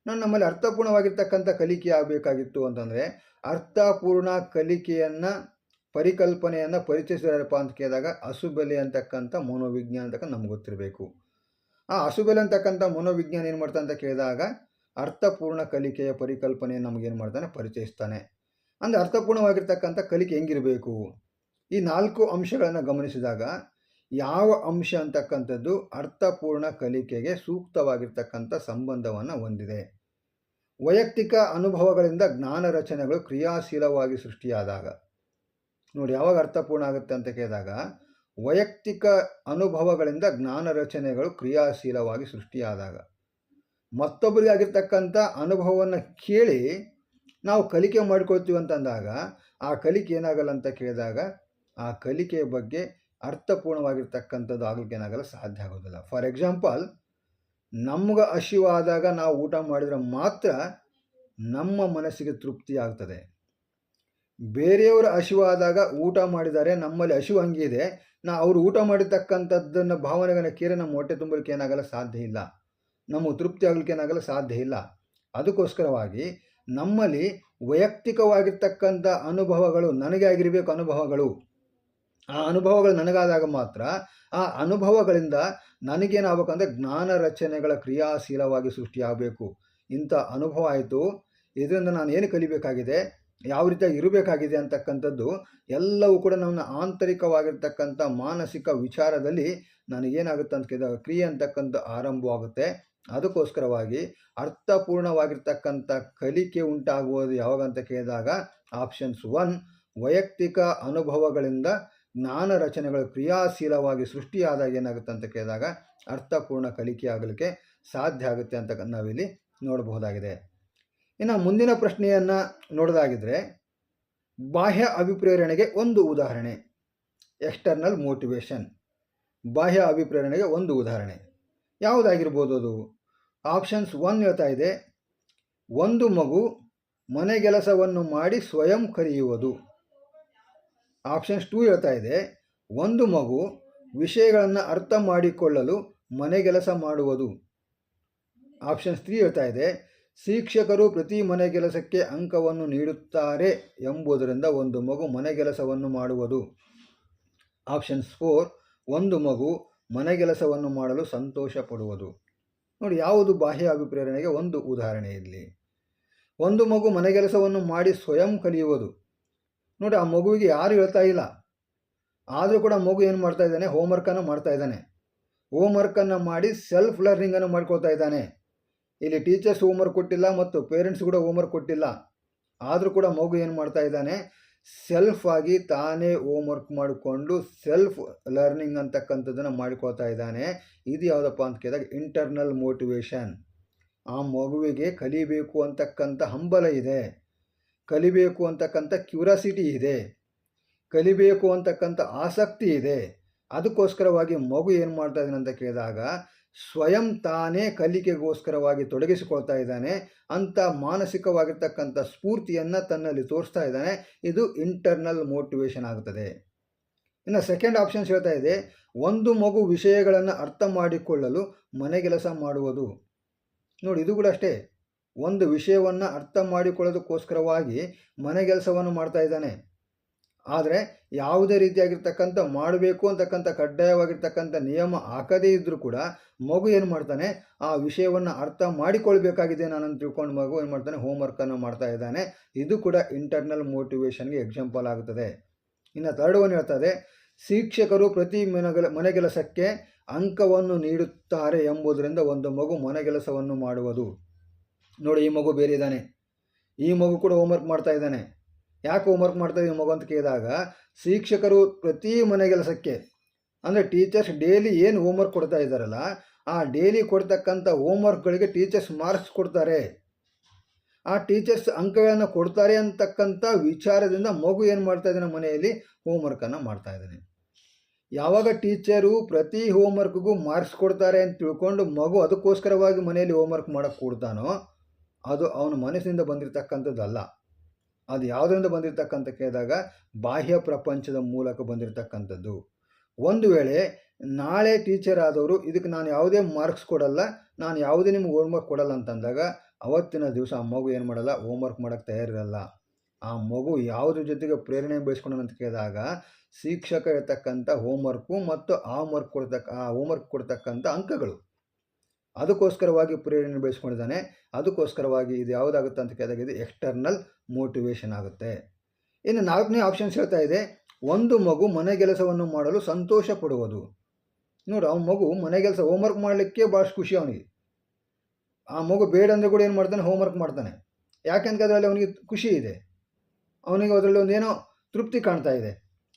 Speaker 1: ನಮ್ಮಲ್ಲಿ ಅರ್ಥಪೂರ್ಣವಾಗಿರ್ತಕ್ಕಂಥ ಕಲಿಕೆ ಆಗಬೇಕಾಗಿತ್ತು ಅಂತಂದರೆ ಅರ್ಥಪೂರ್ಣ ಕಲಿಕೆಯನ್ನು ಪರಿಕಲ್ಪನೆಯನ್ನು ಪರಿಚಯಿಸಿದಾರಪ್ಪ ಅಂತ ಕೇಳಿದಾಗ ಅಸುಬೆಲೆ ಅಂತಕ್ಕಂಥ ಮನೋವಿಜ್ಞಾನ ಅಂತಕ್ಕಂಥ ನಮ್ಗೆ ಗೊತ್ತಿರಬೇಕು. ಆ ಅಸುಬೆಲೆ ಅಂತಕ್ಕಂಥ ಮನೋವಿಜ್ಞಾನ ಏನು ಮಾಡ್ತಾನೆ ಅಂತ ಕೇಳಿದಾಗ ಅರ್ಥಪೂರ್ಣ ಕಲಿಕೆಯ ಪರಿಕಲ್ಪನೆಯನ್ನು ನಮಗೇನು ಮಾಡ್ತಾನೆ, ಪರಿಚಯಿಸ್ತಾನೆ. ಅಂದರೆ ಅರ್ಥಪೂರ್ಣವಾಗಿರ್ತಕ್ಕಂಥ ಕಲಿಕೆ ಹೆಂಗಿರಬೇಕು? ಈ 4 ಅಂಶಗಳನ್ನು ಗಮನಿಸಿದಾಗ ಯಾವ ಅಂಶ ಅಂತಕ್ಕಂಥದ್ದು ಅರ್ಥಪೂರ್ಣ ಕಲಿಕೆಗೆ ಸೂಕ್ತವಾಗಿರ್ತಕ್ಕಂಥ ಸಂಬಂಧವನ್ನು ಹೊಂದಿದೆ? ವೈಯಕ್ತಿಕ ಅನುಭವಗಳಿಂದ ಜ್ಞಾನ ರಚನೆಗಳು ಕ್ರಿಯಾಶೀಲವಾಗಿ ಸೃಷ್ಟಿಯಾದಾಗ. ನೋಡಿ, ಯಾವಾಗ ಅರ್ಥಪೂರ್ಣ ಆಗುತ್ತೆ ಅಂತ ಕೇಳಿದಾಗ ವೈಯಕ್ತಿಕ ಅನುಭವಗಳಿಂದ ಜ್ಞಾನ ರಚನೆಗಳು ಕ್ರಿಯಾಶೀಲವಾಗಿ ಸೃಷ್ಟಿಯಾದಾಗ. ಮತ್ತೊಬ್ಬರಿಗೆ ಆಗಿರ್ತಕ್ಕಂಥ ಅನುಭವವನ್ನು ಕೇಳಿ ನಾವು ಕಲಿಕೆ ಮಾಡ್ಕೊಳ್ತೀವಿ ಅಂತಂದಾಗ ಆ ಕಲಿಕೆ ಏನಾಗಲ್ಲ ಅಂತ ಕೇಳಿದಾಗ ಆ ಕಲಿಕೆಯ ಬಗ್ಗೆ ಅರ್ಥಪೂರ್ಣವಾಗಿರ್ತಕ್ಕಂಥದ್ದು ಆಗಲಿಕ್ಕೆ ಏನಾಗಲ್ಲ, ಸಾಧ್ಯ ಆಗೋದಿಲ್ಲ. ಫಾರ್ ಎಕ್ಸಾಂಪಲ್, ನಮ್ಗೆ ಹಸಿವಾದಾಗ ನಾವು ಊಟ ಮಾಡಿದರೆ ಮಾತ್ರ ನಮ್ಮ ಮನಸ್ಸಿಗೆ ತೃಪ್ತಿ ಆಗ್ತದೆ. ಬೇರೆಯವರ ಹಸಿವಾದಾಗ ಊಟ ಮಾಡಿದ್ದಾರೆ, ನಮ್ಮಲ್ಲಿ ಹಸಿವು ಹಂಗಿದೆ, ಅವರು ಊಟ ಮಾಡಿರ್ತಕ್ಕಂಥದ್ದನ್ನು ಭಾವನೆಗಳನ್ನ ಕೇಳಿ ನಮ್ಮ ಹೊಟ್ಟೆ ತುಂಬಲಿಕ್ಕೆ ಏನಾಗಲ್ಲ, ಸಾಧ್ಯ ಇಲ್ಲ. ನಮಗೆ ತೃಪ್ತಿ ಆಗಲಿಕ್ಕೆ ಏನಾಗಲ್ಲ, ಸಾಧ್ಯ ಇಲ್ಲ. ಅದಕ್ಕೋಸ್ಕರವಾಗಿ ನಮ್ಮಲ್ಲಿ ವೈಯಕ್ತಿಕವಾಗಿರ್ತಕ್ಕಂಥ ಅನುಭವಗಳು ನನಗೆ ಆಗಿರಬೇಕು. ಆ ಅನುಭವಗಳು ನನಗಾದಾಗ ಮಾತ್ರ ಆ ಅನುಭವಗಳಿಂದ ನನಗೇನಾಗಬೇಕಂದ್ರೆ ಜ್ಞಾನ ರಚನೆಗಳ ಕ್ರಿಯಾಶೀಲವಾಗಿ ಸೃಷ್ಟಿಯಾಗಬೇಕು. ಇಂಥ ಅನುಭವ ಆಯಿತು, ಇದರಿಂದ ನಾನು ಏನು ಕಲಿಬೇಕಾಗಿದೆ, ಯಾವ ರೀತಿಯಾಗಿ ಇರಬೇಕಾಗಿದೆ ಅಂತಕ್ಕಂಥದ್ದು ಎಲ್ಲವೂ ಕೂಡ ನನ್ನ ಆಂತರಿಕವಾಗಿರ್ತಕ್ಕಂಥ ಮಾನಸಿಕ ವಿಚಾರದಲ್ಲಿ ನನಗೇನಾಗುತ್ತೆ ಅಂತ ಕೇಳಿದಾಗ ಕ್ರಿಯೆ ಅಂತಕ್ಕಂಥ ಆರಂಭವಾಗುತ್ತೆ. ಅದಕ್ಕೋಸ್ಕರವಾಗಿ ಅರ್ಥಪೂರ್ಣವಾಗಿರ್ತಕ್ಕಂಥ ಕಲಿಕೆ ಉಂಟಾಗುವುದು ಯಾವಾಗ ಅಂತ ಕೇಳಿದಾಗ ಆಪ್ಷನ್ಸ್ 1 ವೈಯಕ್ತಿಕ ಅನುಭವಗಳಿಂದ ಜ್ಞಾನ ರಚನೆಗಳು ಕ್ರಿಯಾಶೀಲವಾಗಿ ಸೃಷ್ಟಿಯಾದಾಗ ಏನಾಗುತ್ತೆ ಅಂತ ಕೇಳಿದಾಗ ಅರ್ಥಪೂರ್ಣ ಕಲಿಕೆ ಆಗಲಿಕ್ಕೆ ಸಾಧ್ಯ ಆಗುತ್ತೆ ಅಂತ ನಾವಿಲ್ಲಿ ನೋಡಬಹುದಾಗಿದೆ. ಇನ್ನು ಮುಂದಿನ ಪ್ರಶ್ನೆಯನ್ನು ನೋಡೋದಾಗಿದ್ದರೆ, ಬಾಹ್ಯ ಅಭಿಪ್ರೇರಣೆಗೆ ಒಂದು ಉದಾಹರಣೆ. ಎಕ್ಸ್ಟರ್ನಲ್ ಮೋಟಿವೇಶನ್, ಬಾಹ್ಯ ಅಭಿಪ್ರೇರಣೆಗೆ ಒಂದು ಉದಾಹರಣೆ ಯಾವುದಾಗಿರ್ಬೋದು ಅದು? ಆಪ್ಷನ್ಸ್ 1 ಹೇಳ್ತಾ ಇದೆ, ಒಂದು ಮಗು ಮನೆಗೆಲಸವನ್ನು ಮಾಡಿ ಸ್ವಯಂ ಕಲಿಯುವುದು. ಆಪ್ಷನ್ಸ್ 2 ಹೇಳ್ತಾ ಇದೆ, ಒಂದು ಮಗು ವಿಷಯಗಳನ್ನು ಅರ್ಥ ಮಾಡಿಕೊಳ್ಳಲು ಮನೆಗೆಲಸ ಮಾಡುವುದು. ಆಪ್ಷನ್ಸ್ 3 ಹೇಳ್ತಾ ಇದೆ, ಶಿಕ್ಷಕರು ಪ್ರತಿ ಮನೆಗೆಲಸಕ್ಕೆ ಅಂಕವನ್ನು ನೀಡುತ್ತಾರೆ ಎಂಬುದರಿಂದ ಒಂದು ಮಗು ಮನೆಗೆಲಸವನ್ನು ಮಾಡುವುದು. ಆಪ್ಷನ್ಸ್ 4, ಒಂದು ಮಗು ಮನೆಗೆಲಸವನ್ನು ಮಾಡಲು ಸಂತೋಷ ಪಡುವುದು. ನೋಡಿ, ಯಾವುದು ಬಾಹ್ಯ ಅಭಿಪ್ರೇರಣೆಗೆ ಒಂದು ಉದಾಹರಣೆ ಇಲ್ಲಿ? ಒಂದು ಮಗು ಮನೆಗೆಲಸವನ್ನು ಮಾಡಿ ಸ್ವಯಂ ಕಲಿಯುವುದು. ನೋಡಿ, ಆ ಮಗುವಿಗೆ ಯಾರು ಹೇಳ್ತಾ ಇಲ್ಲ, ಆದರೂ ಕೂಡ ಮಗು ಏನು ಮಾಡ್ತಾ ಇದ್ದಾನೆ? ಹೋಮ್ವರ್ಕನ್ನು ಮಾಡ್ತಾ ಇದ್ದಾನೆ. ಹೋಮ್ವರ್ಕನ್ನು ಮಾಡಿ ಸೆಲ್ಫ್ ಲರ್ನಿಂಗನ್ನು ಮಾಡ್ಕೊಳ್ತಾ ಇದ್ದಾನೆ. ಇಲ್ಲಿ ಟೀಚರ್ಸ್ ಹೋಮ್ವರ್ಕ್ ಕೊಟ್ಟಿಲ್ಲ ಮತ್ತು ಪೇರೆಂಟ್ಸ್ ಕೂಡ ಹೋಮ್ವರ್ಕ್ ಕೊಟ್ಟಿಲ್ಲ. ಆದರೂ ಕೂಡ ಮಗು ಏನು ಮಾಡ್ತಾ ಇದ್ದಾನೆ? ಸೆಲ್ಫ್ ಆಗಿ ತಾನೇ ಹೋಮ್ವರ್ಕ್ ಮಾಡಿಕೊಂಡು ಸೆಲ್ಫ್ ಲರ್ನಿಂಗ್ ಅಂತಕ್ಕಂಥದ್ದನ್ನು ಮಾಡಿಕೊಳ್ತಾ ಇದ್ದಾನೆ. ಇದು ಯಾವುದಪ್ಪ ಅಂತ ಕೇಳಿದಾಗ ಇಂಟರ್ನಲ್ ಮೋಟಿವೇಶನ್. ಆ ಮಗುವಿಗೆ ಕಲಿಬೇಕು ಅಂತಕ್ಕಂಥ ಹಂಬಲ ಇದೆ, ಕಲಿಬೇಕು ಅಂತಕ್ಕಂಥ ಕ್ಯೂರಿಯಾಸಿಟಿ ಇದೆ, ಕಲಿಬೇಕು ಅಂತಕ್ಕಂಥ ಆಸಕ್ತಿ ಇದೆ. ಅದಕ್ಕೋಸ್ಕರವಾಗಿ ಮಗು ಏನು ಮಾಡ್ತಾ ಇದ್ದಾನೆ ಅಂತ ಕೇಳಿದಾಗ ಸ್ವಯಂ ತಾನೇ ಕಲಿಕೆಗೋಸ್ಕರವಾಗಿ ತೊಡಗಿಸಿಕೊಳ್ತಾ ಇದ್ದಾನೆ ಅಂತ ಮಾನಸಿಕವಾಗಿರ್ತಕ್ಕಂಥ ಸ್ಫೂರ್ತಿಯನ್ನು ತನ್ನಲ್ಲಿ ತೋರಿಸ್ತಾ ಇದ್ದಾನೆ. ಇದು ಇಂಟರ್ನಲ್ ಮೋಟಿವೇಶನ್ ಆಗುತ್ತದೆ. ಇನ್ನು ಸೆಕೆಂಡ್ ಆಪ್ಷನ್ಸ್ ಹೇಳ್ತಾ ಇದೆ, ಒಂದು ಮಗು ವಿಷಯಗಳನ್ನು ಅರ್ಥ ಮಾಡಿಕೊಳ್ಳಲು ಮನೆಗೆಲಸ ಮಾಡುವುದು. ನೋಡಿ, ಇದು ಕೂಡ ಅಷ್ಟೇ, ಒಂದು ವಿಷಯವನ್ನು ಅರ್ಥ ಮಾಡಿಕೊಳ್ಳೋದಕ್ಕೋಸ್ಕರವಾಗಿ ಮನೆಗೆಲಸವನ್ನು ಮಾಡ್ತಾ ಇದ್ದಾನೆ. ಆದರೆ ಯಾವುದೇ ರೀತಿಯಾಗಿರ್ತಕ್ಕಂಥ ಮಾಡಬೇಕು ಅಂತಕ್ಕಂಥ ಕಡ್ಡಾಯವಾಗಿರ್ತಕ್ಕಂಥ ನಿಯಮ ಹಾಕದೇ ಇದ್ದರೂ ಕೂಡ ಮಗು ಏನು ಮಾಡ್ತಾನೆ? ಆ ವಿಷಯವನ್ನು ಅರ್ಥ ಮಾಡಿಕೊಳ್ಬೇಕಾಗಿದೆ ನಾನಂತ ತಿಳ್ಕೊಂಡು ಮಗು ಏನು ಮಾಡ್ತಾನೆ? ಹೋಮ್ವರ್ಕನ್ನು ಮಾಡ್ತಾ ಇದ್ದಾನೆ. ಇದು ಕೂಡ ಇಂಟರ್ನಲ್ ಮೋಟಿವೇಶನ್ಗೆ ಎಕ್ಸಾಂಪಲ್ ಆಗುತ್ತದೆ. ಇನ್ನು ಥರ್ಡ್ ಒನ್ ಹೇಳ್ತದೆ, ಶಿಕ್ಷಕರು ಪ್ರತಿ ಮನೆಗೆಲಸಕ್ಕೆ ಅಂಕವನ್ನು ನೀಡುತ್ತಾರೆ ಎಂಬುದರಿಂದ ಒಂದು ಮಗು ಮನೆಗೆಲಸವನ್ನು ಮಾಡುವುದು. ನೋಡಿ, ಈ ಮಗು ಬೇರೆ ಇದ್ದಾನೆ, ಈ ಮಗು ಕೂಡ ಹೋಮ್ವರ್ಕ್ ಮಾಡ್ತಾ ಇದ್ದಾನೆ. ಯಾಕೆ ಹೋಮ್ವರ್ಕ್ ಮಾಡ್ತಾ ಇದ್ದೀವಿ ಮಗು ಅಂತ ಕೇಳಿದಾಗ, ಶಿಕ್ಷಕರು ಪ್ರತಿ ಮನೆಗೆಲಸಕ್ಕೆ ಅಂದರೆ ಟೀಚರ್ಸ್ ಡೈಲಿ ಏನು ಹೋಮ್ವರ್ಕ್ ಕೊಡ್ತಾ ಇದ್ದಾರಲ್ಲ, ಆ ಡೈಲಿ ಕೊಡ್ತಕ್ಕಂಥ ಹೋಮ್ವರ್ಕ್ಗಳಿಗೆ ಟೀಚರ್ಸ್ ಮಾರ್ಕ್ಸ್ ಕೊಡ್ತಾರೆ. ಆ ಟೀಚರ್ಸ್ ಅಂಕಗಳನ್ನು ಕೊಡ್ತಾರೆ ಅಂತಕ್ಕಂಥ ವಿಚಾರದಿಂದ ಮಗು ಏನು ಮಾಡ್ತಾ ಇದ್ದಾನೆ? ಮನೆಯಲ್ಲಿ ಹೋಮ್ವರ್ಕನ್ನು ಮಾಡ್ತಾ ಇದ್ದಾನೆ. ಯಾವಾಗ ಟೀಚರು ಪ್ರತಿ ಹೋಮ್ವರ್ಕ್ಗೂ ಮಾರ್ಕ್ಸ್ ಕೊಡ್ತಾರೆ ಅಂತ ತಿಳ್ಕೊಂಡು ಮಗು ಅದಕ್ಕೋಸ್ಕರವಾಗಿ ಮನೆಯಲ್ಲಿ ಹೋಮ್ವರ್ಕ್ ಮಾಡೋಕ್ಕೆ ಕೊಡ್ತಾನೋ, ಅದು ಅವನ ಮನಸ್ಸಿನಿಂದ ಬಂದಿರತಕ್ಕಂಥದ್ದಲ್ಲ. ಅದು ಯಾವುದರಿಂದ ಬಂದಿರತಕ್ಕಂಥ ಕೇಳಿದಾಗ ಬಾಹ್ಯ ಪ್ರಪಂಚದ ಮೂಲಕ ಬಂದಿರತಕ್ಕಂಥದ್ದು. ಒಂದು ವೇಳೆ ನಾಳೆ ಟೀಚರ್ ಆದವರು ಇದಕ್ಕೆ ನಾನು ಯಾವುದೇ ಮಾರ್ಕ್ಸ್ ಕೊಡಲ್ಲ, ನಾನು ಯಾವುದೇ ನಿಮ್ಗೆ ಹೋಮ್ವರ್ಕ್ ಕೊಡಲ್ಲ ಅಂತಂದಾಗ ಅವತ್ತಿನ ದಿವಸ ಆ ಮಗು ಏನು ಮಾಡಲ್ಲ? ಹೋಮ್ವರ್ಕ್ ಮಾಡೋಕ್ಕೆ ತಯಾರಿರಲ್ಲ. ಆ ಮಗು ಯಾವುದ್ರ ಜೊತೆಗೆ ಪ್ರೇರಣೆ ಬೆಳೆಸ್ಕೊಂಡು ಅಂತ ಕೇಳಿದಾಗ ಶಿಕ್ಷಕ ಇರತಕ್ಕಂಥ ಹೋಮ್ವರ್ಕು ಮತ್ತು ಆ ಹೋಮ್ವರ್ಕ್ ಕೊಡ್ತಕ್ಕಂಥ ಅಂಕಗಳು, ಅದಕ್ಕೋಸ್ಕರವಾಗಿ ಪ್ರೇರಣೆ ಬೆಳೆಸ್ಕೊಂಡಿದ್ದಾನೆ. ಅದಕ್ಕೋಸ್ಕರವಾಗಿ ಇದು ಯಾವುದಾಗುತ್ತೆ ಅಂತ ಕೇಳಿದಾಗ ಇದು ಎಕ್ಸ್ಟರ್ನಲ್ ಮೋಟಿವೇಶನ್ ಆಗುತ್ತೆ. ಇನ್ನು ನಾಲ್ಕನೇ ಆಪ್ಷನ್ಸ್ ಹೇಳ್ತಾ ಇದೆ, ಒಂದು ಮಗು ಮನೆಗೆಲಸವನ್ನು ಮಾಡಲು ಸಂತೋಷ ಪಡುವುದು. ನೋಡಿ, ಅವನ ಮಗು ಮನೆಗೆಲಸ ಹೋಮ್ವರ್ಕ್ ಮಾಡಲಿಕ್ಕೆ ಭಾಳಷ್ಟು ಖುಷಿ ಅವನಿಗೆ. ಆ ಮಗು ಬೇಡ ಅಂದರೆ ಕೂಡ ಏನು ಮಾಡ್ತಾನೆ? ಹೋಮ್ವರ್ಕ್ ಮಾಡ್ತಾನೆ. ಯಾಕೆಂದ್ರೆ ಅದರಲ್ಲಿ ಅವನಿಗೆ ಖುಷಿ ಇದೆ, ಅವನಿಗೆ ಅದರಲ್ಲಿ ಒಂದೇನೋ ತೃಪ್ತಿ ಕಾಣ್ತಾ ಇದೆ.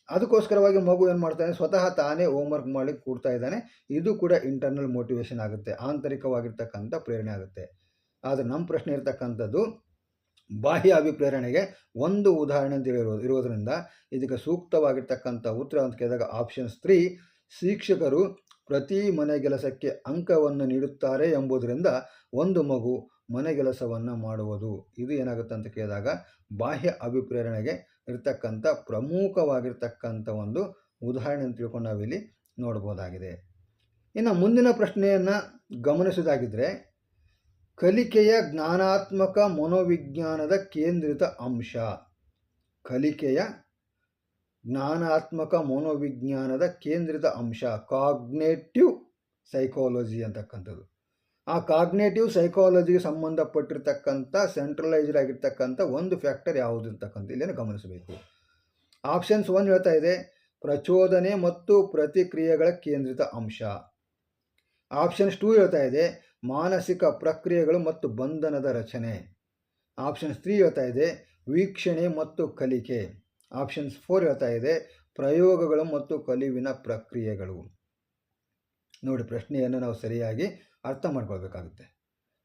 Speaker 1: ಅದಕ್ಕೋಸ್ಕರವಾಗಿ ಮಗು ಏನು ಮಾಡ್ತಾನೆ? ಸ್ವತಃ ತಾನೇ ಹೋಮ್ವರ್ಕ್ ಮಾಡಲಿಕ್ಕೆ ಕೂಡ್ತಾ ಇದ್ದಾನೆ. ಇದು ಕೂಡ ಇಂಟರ್ನಲ್ ಮೋಟಿವೇಶನ್ ಆಗುತ್ತೆ, ಆಂತರಿಕವಾಗಿರ್ತಕ್ಕಂಥ ಪ್ರೇರಣೆ ಆಗುತ್ತೆ. ಆದರೆ ನಮ್ಮ ಪ್ರಶ್ನೆ ಇರ್ತಕ್ಕಂಥದ್ದು ಬಾಹ್ಯ ಅಭಿಪ್ರೇರಣೆಗೆ ಒಂದು ಉದಾಹರಣೆ ಅಂತ ಇರೋದರಿಂದ ಇದಕ್ಕೆ ಸೂಕ್ತವಾಗಿರ್ತಕ್ಕಂಥ ಉತ್ತರ ಅಂತ ಕೇಳಿದಾಗ ಆಪ್ಷನ್ಸ್ 3, ಶಿಕ್ಷಕರು ಪ್ರತಿ ಮನೆಗೆಲಸಕ್ಕೆ ಅಂಕವನ್ನು ನೀಡುತ್ತಾರೆ ಎಂಬುದರಿಂದ ಒಂದು ಮಗು ಮನೆಗೆಲಸವನ್ನು ಮಾಡುವುದು. ಇದು ಏನಾಗುತ್ತೆ ಅಂತ ಕೇಳಿದಾಗ ಬಾಹ್ಯ ಅಭಿಪ್ರೇರಣೆಗೆ ಇರ್ತಕ್ಕಂಥ ಪ್ರಮುಖವಾಗಿರ್ತಕ್ಕಂಥ ಒಂದು ಉದಾಹರಣೆ ಅಂತ ತಿಳ್ಕೊಂಡು ನಾವಿಲ್ಲಿ ನೋಡ್ಬೋದಾಗಿದೆ. ಇನ್ನು ಮುಂದಿನ ಪ್ರಶ್ನೆಯನ್ನು ಗಮನಿಸೋದಾಗಿದ್ದರೆ, ಕಲಿಕೆಯ ಜ್ಞಾನಾತ್ಮಕ ಮನೋವಿಜ್ಞಾನದ ಕೇಂದ್ರಿತ ಅಂಶ. ಕಲಿಕೆಯ ಜ್ಞಾನಾತ್ಮಕ ಮನೋವಿಜ್ಞಾನದ ಕೇಂದ್ರಿತ ಅಂಶ ಕಾಗ್ನೇಟಿವ್ ಸೈಕಾಲಜಿ ಅಂತಕ್ಕಂಥದ್ದು. ಆ ಕಾಗ್ನೇಟಿವ್ ಸೈಕಾಲಜಿಗೆ ಸಂಬಂಧಪಟ್ಟಿರ್ತಕ್ಕಂಥ ಸೆಂಟ್ರಲೈಸ್ಡ್ ಆಗಿರ್ತಕ್ಕಂಥ ಒಂದು ಫ್ಯಾಕ್ಟರ್ ಯಾವುದು ಅಂತಕ್ಕಂಥ ಇಲ್ಲೇನು ಗಮನಿಸಬೇಕು. ಆಪ್ಷನ್ಸ್ 1 ಹೇಳ್ತಾ ಇದೆ, ಪ್ರಚೋದನೆ ಮತ್ತು ಪ್ರತಿಕ್ರಿಯೆಗಳ ಕೇಂದ್ರಿತ ಅಂಶ. ಆಪ್ಷನ್ಸ್ 2 ಹೇಳ್ತಾ ಇದೆ, ಮಾನಸಿಕ ಪ್ರಕ್ರಿಯೆಗಳು ಮತ್ತು ಬಂಧನದ ರಚನೆ. ಆಪ್ಷನ್ಸ್ 3 ಹೇಳ್ತಾ ಇದೆ, ವೀಕ್ಷಣೆ ಮತ್ತು ಕಲಿಕೆ. ಆಪ್ಷನ್ಸ್ 4 ಹೇಳ್ತಾ ಇದೆ, ಪ್ರಯೋಗಗಳು ಮತ್ತು ಕಲಿವಿನ ಪ್ರಕ್ರಿಯೆಗಳು. ನೋಡಿ, ಪ್ರಶ್ನೆಯನ್ನು ನಾವು ಸರಿಯಾಗಿ ಅರ್ಥ ಮಾಡ್ಕೊಳ್ಬೇಕಾಗುತ್ತೆ.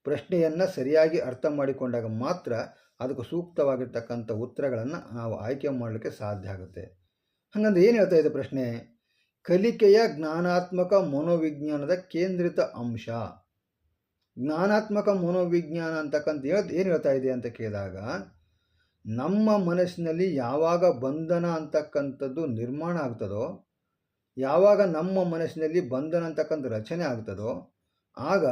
Speaker 1: ಪ್ರಶ್ನೆಯನ್ನು ಸರಿಯಾಗಿ ಅರ್ಥ ಮಾಡಿಕೊಂಡಾಗ ಮಾತ್ರ ಅದಕ್ಕೆ ಸೂಕ್ತವಾಗಿರ್ತಕ್ಕಂಥ ಉತ್ತರಗಳನ್ನು ನಾವು ಆಯ್ಕೆ ಮಾಡಲಿಕ್ಕೆ ಸಾಧ್ಯ ಆಗುತ್ತೆ. ಹಾಗಂದ್ರೆ ಏನು ಹೇಳ್ತಾ ಇದೆ ಪ್ರಶ್ನೆ? ಕಲಿಕೆಯ ಜ್ಞಾನಾತ್ಮಕ ಮನೋವಿಜ್ಞಾನದ ಕೇಂದ್ರಿತ ಅಂಶ. ಜ್ಞಾನಾತ್ಮಕ ಮನೋವಿಜ್ಞಾನ ಅಂತಕ್ಕಂಥ ಏನು ಹೇಳ್ತಾ ಇದೆ ಅಂತ ಕೇಳಿದಾಗ, ನಮ್ಮ ಮನಸ್ಸಿನಲ್ಲಿ ಯಾವಾಗ ಬಂಧನ ಅಂತಕ್ಕಂಥದ್ದು ನಿರ್ಮಾಣ ಆಗ್ತದೋ, ಯಾವಾಗ ನಮ್ಮ ಮನಸ್ಸಿನಲ್ಲಿ ಬಂಧನ ಅಂತಕ್ಕಂಥ ರಚನೆ ಆಗ್ತದೋ, ಆಗ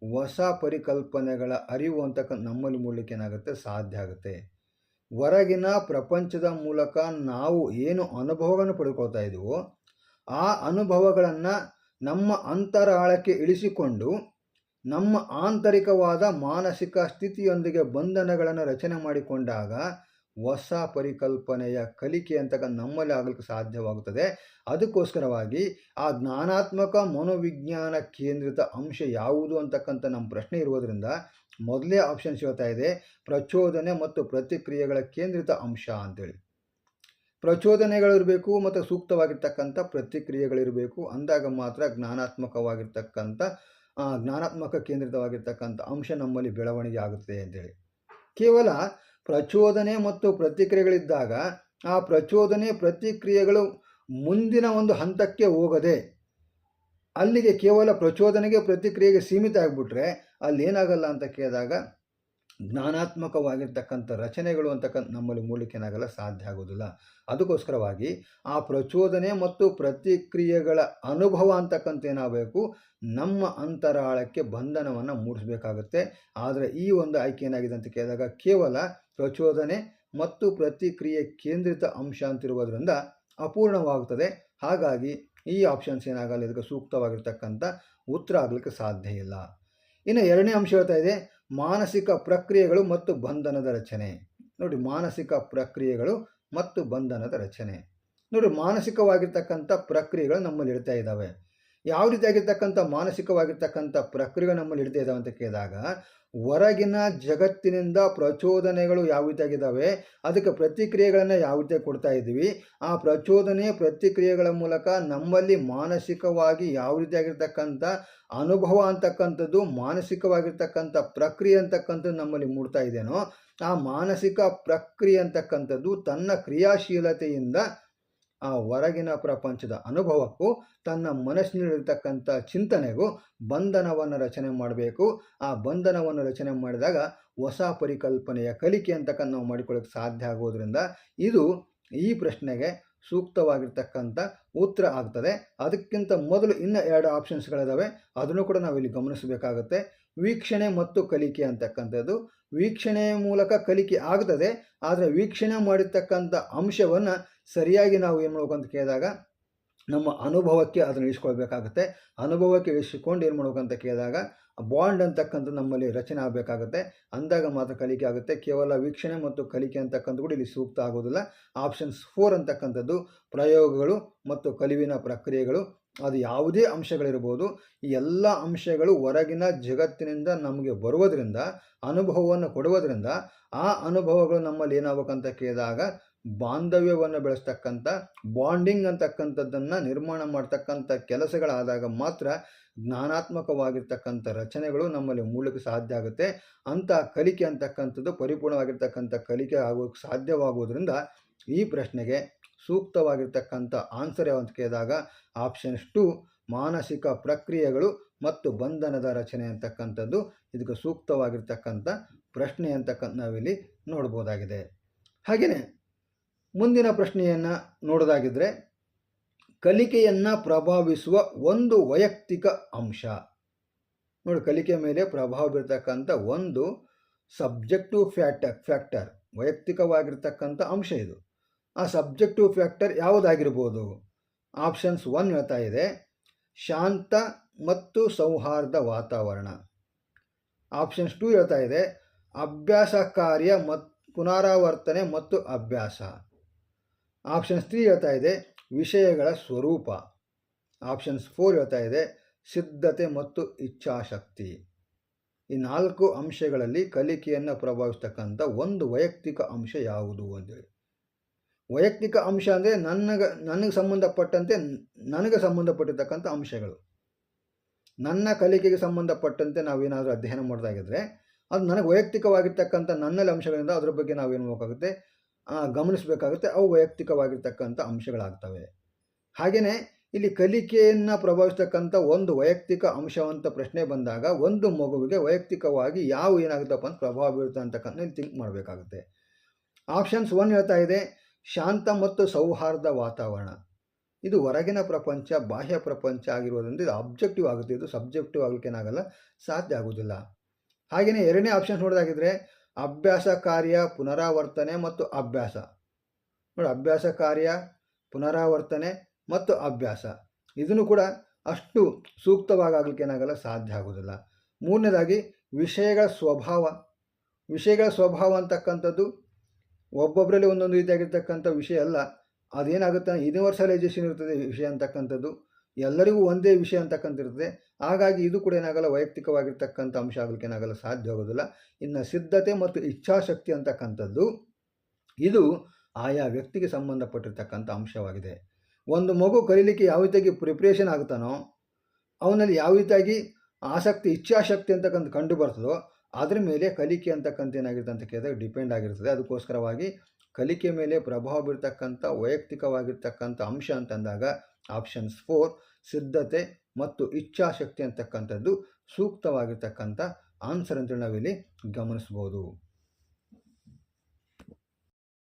Speaker 1: ಹೊಸ ಪರಿಕಲ್ಪನೆಗಳ ಅರಿವು ಅಂತಕ್ಕಂಥ ನಮ್ಮಲ್ಲಿ ಮೂಡಲಿಕ್ಕೆ ಏನಾಗುತ್ತೆ, ಸಾಧ್ಯ ಆಗುತ್ತೆ. ಹೊರಗಿನ ಪ್ರಪಂಚದ ಮೂಲಕ ನಾವು ಏನು ಅನುಭವಗಳನ್ನು ಪಡ್ಕೊಳ್ತಾ ಇದ್ದೀವೋ ಆ ಅನುಭವಗಳನ್ನು ನಮ್ಮ ಅಂತರಾಳಕ್ಕೆ ಇಳಿಸಿಕೊಂಡು ನಮ್ಮ ಆಂತರಿಕವಾದ ಮಾನಸಿಕ ಸ್ಥಿತಿಯೊಂದಿಗೆ ಬಂಧನಗಳನ್ನು ರಚನೆ ಮಾಡಿಕೊಂಡಾಗ ಹೊಸ ಪರಿಕಲ್ಪನೆಯ ಕಲಿಕೆ ಅಂತಕ್ಕಂಥ ನಮ್ಮಲ್ಲಿ ಆಗಲಿಕ್ಕೆ ಸಾಧ್ಯವಾಗುತ್ತದೆ. ಅದಕ್ಕೋಸ್ಕರವಾಗಿ ಆ ಜ್ಞಾನಾತ್ಮಕ ಮನೋವಿಜ್ಞಾನ ಕೇಂದ್ರಿತ ಅಂಶ ಯಾವುದು ಅಂತಕ್ಕಂಥ ನಮ್ಮ ಪ್ರಶ್ನೆ ಇರುವುದರಿಂದ ಮೊದಲೇ ಆಪ್ಷನ್ಸ್ ಹೇಳ್ತಾ ಇದೆ ಪ್ರಚೋದನೆ ಮತ್ತು ಪ್ರತಿಕ್ರಿಯೆಗಳ ಕೇಂದ್ರಿತ ಅಂಶ ಅಂತೇಳಿ. ಪ್ರಚೋದನೆಗಳಿರಬೇಕು ಮತ್ತು ಸೂಕ್ತವಾಗಿರ್ತಕ್ಕಂಥ ಪ್ರತಿಕ್ರಿಯೆಗಳಿರಬೇಕು. ಅಂದಾಗ ಮಾತ್ರ ಜ್ಞಾನಾತ್ಮಕ ಕೇಂದ್ರಿತವಾಗಿರ್ತಕ್ಕಂಥ ಅಂಶ ನಮ್ಮಲ್ಲಿ ಬೆಳವಣಿಗೆ ಆಗುತ್ತದೆ ಅಂತೇಳಿ. ಕೇವಲ ಪ್ರಚೋದನೆ ಮತ್ತು ಪ್ರತಿಕ್ರಿಯೆಗಳಿದ್ದಾಗ ಆ ಪ್ರಚೋದನೆ ಪ್ರತಿಕ್ರಿಯೆಗಳು ಮುಂದಿನ ಒಂದು ಹಂತಕ್ಕೆ ಹೋಗದೆ ಅಲ್ಲಿಗೆ ಕೇವಲ ಪ್ರಚೋದನೆಗೆ ಪ್ರತಿಕ್ರಿಯೆಗೆ ಸೀಮಿತ ಆಗಿಬಿಟ್ರೆ ಅಲ್ಲಿ ಏನಾಗಲ್ಲ ಅಂತ ಕೇಳಿದಾಗ ಜ್ಞಾನಾತ್ಮಕವಾಗಿರ್ತಕ್ಕಂಥ ರಚನೆಗಳು ಅಂತಕ್ಕಂಥ ನಮ್ಮಲ್ಲಿ ಮೂಡಲಿಕ್ಕೆ ಏನಾಗಲ್ಲ, ಸಾಧ್ಯ ಆಗೋದಿಲ್ಲ. ಅದಕ್ಕೋಸ್ಕರವಾಗಿ ಆ ಪ್ರಚೋದನೆ ಮತ್ತು ಪ್ರತಿಕ್ರಿಯೆಗಳ ಅನುಭವ ಅಂತಕ್ಕಂಥ ಏನಾಗಬೇಕು, ನಮ್ಮ ಅಂತರಾಳಕ್ಕೆ ಬಂಧನವನ್ನು ಮೂಡಿಸಬೇಕಾಗುತ್ತೆ. ಆದರೆ ಈ ಒಂದು ಆಯ್ಕೆ ಏನಾಗಿದೆ ಅಂತ ಕೇಳಿದಾಗ ಕೇವಲ ಪ್ರಚೋದನೆ ಮತ್ತು ಪ್ರತಿಕ್ರಿಯೆ ಕೇಂದ್ರಿತ ಅಂಶ ಅಂತಿರುವುದರಿಂದ ಅಪೂರ್ಣವಾಗುತ್ತದೆ. ಹಾಗಾಗಿ ಈ ಆಪ್ಷನ್ಸ್ ಏನಾಗಲ್ಲ, ಇದಕ್ಕೆ ಸೂಕ್ತವಾಗಿರ್ತಕ್ಕಂಥ ಉತ್ತರ ಆಗಲಿಕ್ಕೆ ಸಾಧ್ಯ ಇಲ್ಲ. ಇನ್ನು ಎರಡನೇ ಅಂಶ ಹೇಳ್ತಾ ಇದೆ ಮಾನಸಿಕ ಪ್ರಕ್ರಿಯೆಗಳು ಮತ್ತು ಬಂಧನದ ರಚನೆ. ನೋಡಿ, ಮಾನಸಿಕ ಪ್ರಕ್ರಿಯೆಗಳು ಮತ್ತು ಬಂಧನದ ರಚನೆ. ನೋಡಿ, ಮಾನಸಿಕವಾಗಿರ್ತಕ್ಕಂಥ ಪ್ರಕ್ರಿಯೆಗಳು ನಮ್ಮಲ್ಲಿ ಇಡ್ತಾ ಇದ್ದಾವೆ. ಯಾವ ರೀತಿಯಾಗಿರ್ತಕ್ಕಂಥ ಮಾನಸಿಕವಾಗಿರ್ತಕ್ಕಂಥ ಪ್ರಕ್ರಿಯೆಗಳು ನಮ್ಮಲ್ಲಿ ಇಡ್ತಾ ಇದ್ದಾವೆ ಅಂತ ಕೇಳಿದಾಗ ಹೊರಗಿನ ಜಗತ್ತಿನಿಂದ ಪ್ರಚೋದನೆಗಳು ಯಾವ ರೀತಿಯಾಗಿದ್ದಾವೆ, ಅದಕ್ಕೆ ಪ್ರತಿಕ್ರಿಯೆಗಳನ್ನು ಯಾವ ರೀತಿಯಾಗಿ ಕೊಡ್ತಾ ಇದ್ದೀವಿ, ಆ ಪ್ರಚೋದನೆ ಪ್ರತಿಕ್ರಿಯೆಗಳ ಮೂಲಕ ನಮ್ಮಲ್ಲಿ ಮಾನಸಿಕವಾಗಿ ಯಾವ ರೀತಿಯಾಗಿರ್ತಕ್ಕಂಥ ಅನುಭವ ಅಂತಕ್ಕಂಥದ್ದು, ಮಾನಸಿಕವಾಗಿರ್ತಕ್ಕಂಥ ಪ್ರಕ್ರಿಯೆ ಅಂತಕ್ಕಂಥದ್ದು ನಮ್ಮಲ್ಲಿ ಮೂಡ್ತಾ ಇದೆಯೋ ಆ ಮಾನಸಿಕ ಪ್ರಕ್ರಿಯೆ ಅಂತಕ್ಕಂಥದ್ದು ತನ್ನ ಕ್ರಿಯಾಶೀಲತೆಯಿಂದ ಆ ಹೊರಗಿನ ಪ್ರಪಂಚದ ಅನುಭವಕ್ಕೂ ತನ್ನ ಮನಸ್ಸಿನಲ್ಲಿರ್ತಕ್ಕಂಥ ಚಿಂತನೆಗೂ ಬಂಧನವನ್ನು ರಚನೆ ಮಾಡಬೇಕು. ಆ ಬಂಧನವನ್ನು ರಚನೆ ಮಾಡಿದಾಗ ಹೊಸ ಪರಿಕಲ್ಪನೆಯ ಕಲಿಕೆ ಅಂತಕ್ಕಂಥ ನಾವು ಮಾಡಿಕೊಳ್ಳೋಕ್ಕೆ ಸಾಧ್ಯ ಆಗೋದ್ರಿಂದ ಇದು ಈ ಪ್ರಶ್ನೆಗೆ ಸೂಕ್ತವಾಗಿರ್ತಕ್ಕಂಥ ಉತ್ತರ ಆಗ್ತದೆ. ಅದಕ್ಕಿಂತ ಮೊದಲು ಇನ್ನು ಎರಡು ಆಪ್ಷನ್ಸ್ಗಳಿದ್ದಾವೆ, ಅದನ್ನು ಕೂಡ ನಾವಿಲ್ಲಿ ಗಮನಿಸಬೇಕಾಗುತ್ತೆ. ವೀಕ್ಷಣೆ ಮತ್ತು ಕಲಿಕೆ ಅಂತಕ್ಕಂಥದ್ದು. ವೀಕ್ಷಣೆಯ ಮೂಲಕ ಕಲಿಕೆ ಆಗ್ತದೆ, ಆದರೆ ವೀಕ್ಷಣೆ ಮಾಡಿರ್ತಕ್ಕಂಥ ಅಂಶವನ್ನು ಸರಿಯಾಗಿ ನಾವು ಏನು ಮಾಡ್ಬೇಕು ಅಂತ ಕೇಳಿದಾಗ ನಮ್ಮ ಅನುಭವಕ್ಕೆ ಅದನ್ನು ಇಳಿಸ್ಕೊಳ್ಬೇಕಾಗುತ್ತೆ. ಅನುಭವಕ್ಕೆ ಇಳಿಸಿಕೊಂಡು ಏನು ಮಾಡ್ಬೇಕು ಅಂತ ಕೇಳಿದಾಗ ಬಾಂಡ್ ಅಂತಕ್ಕಂಥದ್ದು ನಮ್ಮಲ್ಲಿ ರಚನೆ ಆಗಬೇಕಾಗುತ್ತೆ. ಅಂದಾಗ ಮಾತ್ರ ಕಲಿಕೆ ಆಗುತ್ತೆ. ಕೇವಲ ವೀಕ್ಷಣೆ ಮತ್ತು ಕಲಿಕೆ ಅಂತಕ್ಕಂಥ ಕೂಡ ಇಲ್ಲಿ ಸೂಕ್ತ ಆಗೋದಿಲ್ಲ. ಆಪ್ಷನ್ಸ್ 4 ಅಂತಕ್ಕಂಥದ್ದು ಪ್ರಯೋಗಗಳು ಮತ್ತು ಕಲಿವಿನ ಪ್ರಕ್ರಿಯೆಗಳು. ಅದು ಯಾವುದೇ ಅಂಶಗಳಿರ್ಬೋದು, ಈ ಎಲ್ಲ ಅಂಶಗಳು ಹೊರಗಿನ ಜಗತ್ತಿನಿಂದ ನಮಗೆ ಬರುವುದರಿಂದ, ಅನುಭವವನ್ನು ಕೊಡುವುದರಿಂದ ಆ ಅನುಭವಗಳು ನಮ್ಮಲ್ಲಿ ಏನಾಗಬೇಕಂತ ಕೇಳಿದಾಗ ಬಾಂಧವ್ಯವನ್ನು ಬೆಳೆಸ್ತಕ್ಕಂಥ ಬಾಂಡಿಂಗ್ ಅಂತಕ್ಕಂಥದ್ದನ್ನು ನಿರ್ಮಾಣ ಮಾಡ್ತಕ್ಕಂಥ ಕೆಲಸಗಳಾದಾಗ ಮಾತ್ರ ಜ್ಞಾನಾತ್ಮಕವಾಗಿರ್ತಕ್ಕಂಥ ರಚನೆಗಳು ನಮ್ಮಲ್ಲಿ ಮೂಡಲಿಕ್ಕೆ ಸಾಧ್ಯ ಆಗುತ್ತೆ. ಅಂಥ ಕಲಿಕೆ ಅಂತಕ್ಕಂಥದ್ದು ಪರಿಪೂರ್ಣವಾಗಿರ್ತಕ್ಕಂಥ ಕಲಿಕೆ ಆಗೋಕ್ಕೆ ಸಾಧ್ಯವಾಗುವುದರಿಂದ ಈ ಪ್ರಶ್ನೆಗೆ ಸೂಕ್ತವಾಗಿರ್ತಕ್ಕಂಥ ಆನ್ಸರ್ ಯಾವ ಅಂತ ಕೇಳಿದಾಗ ಆಪ್ಷನ್ಸ್ 2 ಮಾನಸಿಕ ಪ್ರಕ್ರಿಯೆಗಳು ಮತ್ತು ಬಂಧನದ ರಚನೆ ಅಂತಕ್ಕಂಥದ್ದು ಇದಕ್ಕೆ ಸೂಕ್ತವಾಗಿರ್ತಕ್ಕಂಥ ಪ್ರಶ್ನೆ ಅಂತಕ್ಕಂಥ ನಾವಿಲ್ಲಿ ನೋಡ್ಬೋದಾಗಿದೆ. ಹಾಗೆಯೇ ಮುಂದಿನ ಪ್ರಶ್ನೆಯನ್ನು ನೋಡೋದಾಗಿದ್ದರೆ ಕಲಿಕೆಯನ್ನು ಪ್ರಭಾವಿಸುವ ಒಂದು ವೈಯಕ್ತಿಕ ಅಂಶ. ನೋಡಿ, ಕಲಿಕೆ ಮೇಲೆ ಪ್ರಭಾವ ಬೀರ್ತಕ್ಕಂಥ ಒಂದು ಸಬ್ಜೆಕ್ಟಿವ್ ಫ್ಯಾಕ್ಟರ್ ವೈಯಕ್ತಿಕವಾಗಿರ್ತಕ್ಕಂಥ ಅಂಶ ಇದು. ಆ ಸಬ್ಜೆಕ್ಟಿವ್ ಫ್ಯಾಕ್ಟರ್ ಯಾವುದಾಗಿರ್ಬೋದು? ಆಪ್ಷನ್ಸ್ 1 ಹೇಳ್ತಾ ಇದೆ ಶಾಂತ ಮತ್ತು ಸೌಹಾರ್ದ ವಾತಾವರಣ. ಆಪ್ಷನ್ಸ್ 2 ಹೇಳ್ತಾ ಇದೆ ಅಭ್ಯಾಸ ಕಾರ್ಯ ಮತ್ತು ಪುನರಾವರ್ತನೆ ಮತ್ತು ಅಭ್ಯಾಸ. ಆಪ್ಷನ್ಸ್ 3 ಹೇಳ್ತಾ ಇದೆ ವಿಷಯಗಳ ಸ್ವರೂಪ. ಆಪ್ಷನ್ಸ್ 4 ಹೇಳ್ತಾ ಇದೆ ಸಿದ್ಧತೆ ಮತ್ತು ಇಚ್ಛಾಶಕ್ತಿ. ಈ 4 ಅಂಶಗಳಲ್ಲಿ ಕಲಿಕೆಯನ್ನು ಪ್ರಭಾವಿಸ್ತಕ್ಕಂಥ ಒಂದು ವೈಯಕ್ತಿಕ ಅಂಶ ಯಾವುದು ಅಂತೇಳಿ. ವೈಯಕ್ತಿಕ ಅಂಶ ಅಂದರೆ ನನಗೆ ಸಂಬಂಧಪಟ್ಟಂತೆ ನನಗೆ ಸಂಬಂಧಪಟ್ಟಿರ್ತಕ್ಕಂಥ ಅಂಶಗಳು. ನನ್ನ ಕಲಿಕೆಗೆ ಸಂಬಂಧಪಟ್ಟಂತೆ ನಾವೇನಾದರೂ ಅಧ್ಯಯನ ಮಾಡೋದಾಗಿದ್ದರೆ ಅದು ನನಗೆ ವೈಯಕ್ತಿಕವಾಗಿರ್ತಕ್ಕಂಥ ನನ್ನಲ್ಲಿ ಅಂಶಗಳಿಂದ ಅದ್ರ ಬಗ್ಗೆ ನಾವೇನು ಮಾಡಬೇಕಾಗುತ್ತೆ, ಗಮನಿಸಬೇಕಾಗುತ್ತೆ. ಅವು ವೈಯಕ್ತಿಕವಾಗಿರ್ತಕ್ಕಂಥ ಅಂಶಗಳಾಗ್ತವೆ. ಹಾಗೆಯೇ ಇಲ್ಲಿ ಕಲಿಕೆಯನ್ನು ಪ್ರಭಾವಿಸ್ತಕ್ಕಂಥ ಒಂದು ವೈಯಕ್ತಿಕ ಅಂಶವಂತ ಪ್ರಶ್ನೆ ಬಂದಾಗ ಒಂದು ಮಗುವಿಗೆ ವೈಯಕ್ತಿಕವಾಗಿ ಯಾವ ಏನಾಗುತ್ತಪ್ಪ ಅಂತ ಪ್ರಭಾವ ಬೀರುತ್ತೆ ಅಂತಕ್ಕಂಥ ಇಲ್ಲಿ ಥಿಂಕ್ ಮಾಡಬೇಕಾಗುತ್ತೆ. ಆಪ್ಷನ್ಸ್ 1 ಹೇಳ್ತಾ ಇದೆ ಶಾಂತ ಮತ್ತು ಸೌಹಾರ್ದ ವಾತಾವರಣ. ಇದು ಹೊರಗಿನ ಪ್ರಪಂಚ, ಬಾಹ್ಯ ಪ್ರಪಂಚ ಆಗಿರೋದ್ರಿಂದ ಇದು ಆಬ್ಜೆಕ್ಟಿವ್ ಆಗುತ್ತೆ. ಇದು ಸಬ್ಜೆಕ್ಟಿವ್ ಆಗಲಿಕ್ಕೇನಾಗಲ್ಲ, ಸಾಧ್ಯ ಆಗೋದಿಲ್ಲ. ಹಾಗೆಯೇ 2ನೇ ಆಪ್ಷನ್ ನೋಡೋದಾಗಿದ್ದರೆ ಅಭ್ಯಾಸ ಕಾರ್ಯ ಪುನರಾವರ್ತನೆ ಮತ್ತು ಅಭ್ಯಾಸ. ನೋಡಿ, ಅಭ್ಯಾಸ ಕಾರ್ಯ ಪುನರಾವರ್ತನೆ ಮತ್ತು ಅಭ್ಯಾಸ ಇದನ್ನು ಕೂಡ ಅಷ್ಟು ಸೂಕ್ತವಾಗಲಿಕ್ಕೇನಾಗಲ್ಲ, ಸಾಧ್ಯ ಆಗೋದಿಲ್ಲ. 3ನೇದಾಗಿ ವಿಷಯಗಳ ಸ್ವಭಾವ ಅಂತಕ್ಕಂಥದ್ದು ಒಬ್ಬೊಬ್ಬರಲ್ಲಿ ಒಂದೊಂದು ರೀತಿಯಾಗಿರ್ತಕ್ಕಂಥ ವಿಷಯ ಅಲ್ಲ. ಅದೇನಾಗುತ್ತೆ, ಯೂನಿವರ್ಸಲೈಸೇಷನ್ ಇರ್ತದೆ ವಿಷಯ ಅಂತಕ್ಕಂಥದ್ದು, ಎಲ್ಲರಿಗೂ ಒಂದೇ ವಿಷಯ ಅಂತಕ್ಕಂಥ ಇರ್ತದೆ. ಹಾಗಾಗಿ ಇದು ಕೂಡ ಏನಾಗಲ್ಲ, ವೈಯಕ್ತಿಕವಾಗಿರ್ತಕ್ಕಂಥ ಅಂಶ ಆಗಲಿಕ್ಕೆ ಏನಾಗಲ್ಲ, ಸಾಧ್ಯ ಆಗೋದಿಲ್ಲ. ಇನ್ನು ಸಿದ್ಧತೆ ಮತ್ತು ಇಚ್ಛಾಶಕ್ತಿ ಅಂತಕ್ಕಂಥದ್ದು ಇದು ಆಯಾ ವ್ಯಕ್ತಿಗೆ ಸಂಬಂಧಪಟ್ಟಿರ್ತಕ್ಕಂಥ ಅಂಶವಾಗಿದೆ. ಒಂದು ಮಗು ಕಲೀಲಿಕ್ಕೆ ಯಾವ ರೀತಿಯಾಗಿ ಪ್ರಿಪ್ರೇಷನ್ ಆಗುತ್ತಾನೋ, ಅವನಲ್ಲಿ ಯಾವ ರೀತಿಯಾಗಿ ಆಸಕ್ತಿ ಇಚ್ಛಾಶಕ್ತಿ ಅಂತಕ್ಕಂಥ ಕಂಡು ಬರ್ತದೋ ಅದರ ಮೇಲೆ ಕಲಿಕೆ ಅಂತಕ್ಕಂಥ ಏನಾಗಿರುತ್ತೆ ಅಂತ ಕೇಳಿದಾಗ ಡಿಪೆಂಡ್ ಆಗಿರ್ತದೆ. ಅದಕ್ಕೋಸ್ಕರವಾಗಿ ಕಲಿಕೆ ಮೇಲೆ ಪ್ರಭಾವ ಬೀರ್ತಕ್ಕಂಥ ವೈಯಕ್ತಿಕವಾಗಿರ್ತಕ್ಕಂಥ ಅಂಶ ಅಂತಂದಾಗ ಆಪ್ಷನ್ಸ್ 4 ಸಿದ್ಧತೆ ಮತ್ತು ಇಚ್ಛಾಶಕ್ತಿ ಅಂತಕ್ಕಂಥದ್ದು ಸೂಕ್ತವಾಗಿರ್ತಕ್ಕಂಥ ಆನ್ಸರ್ ಅಂತೇಳಿ ನಾವಿಲ್ಲಿ ಗಮನಿಸ್ಬೋದು.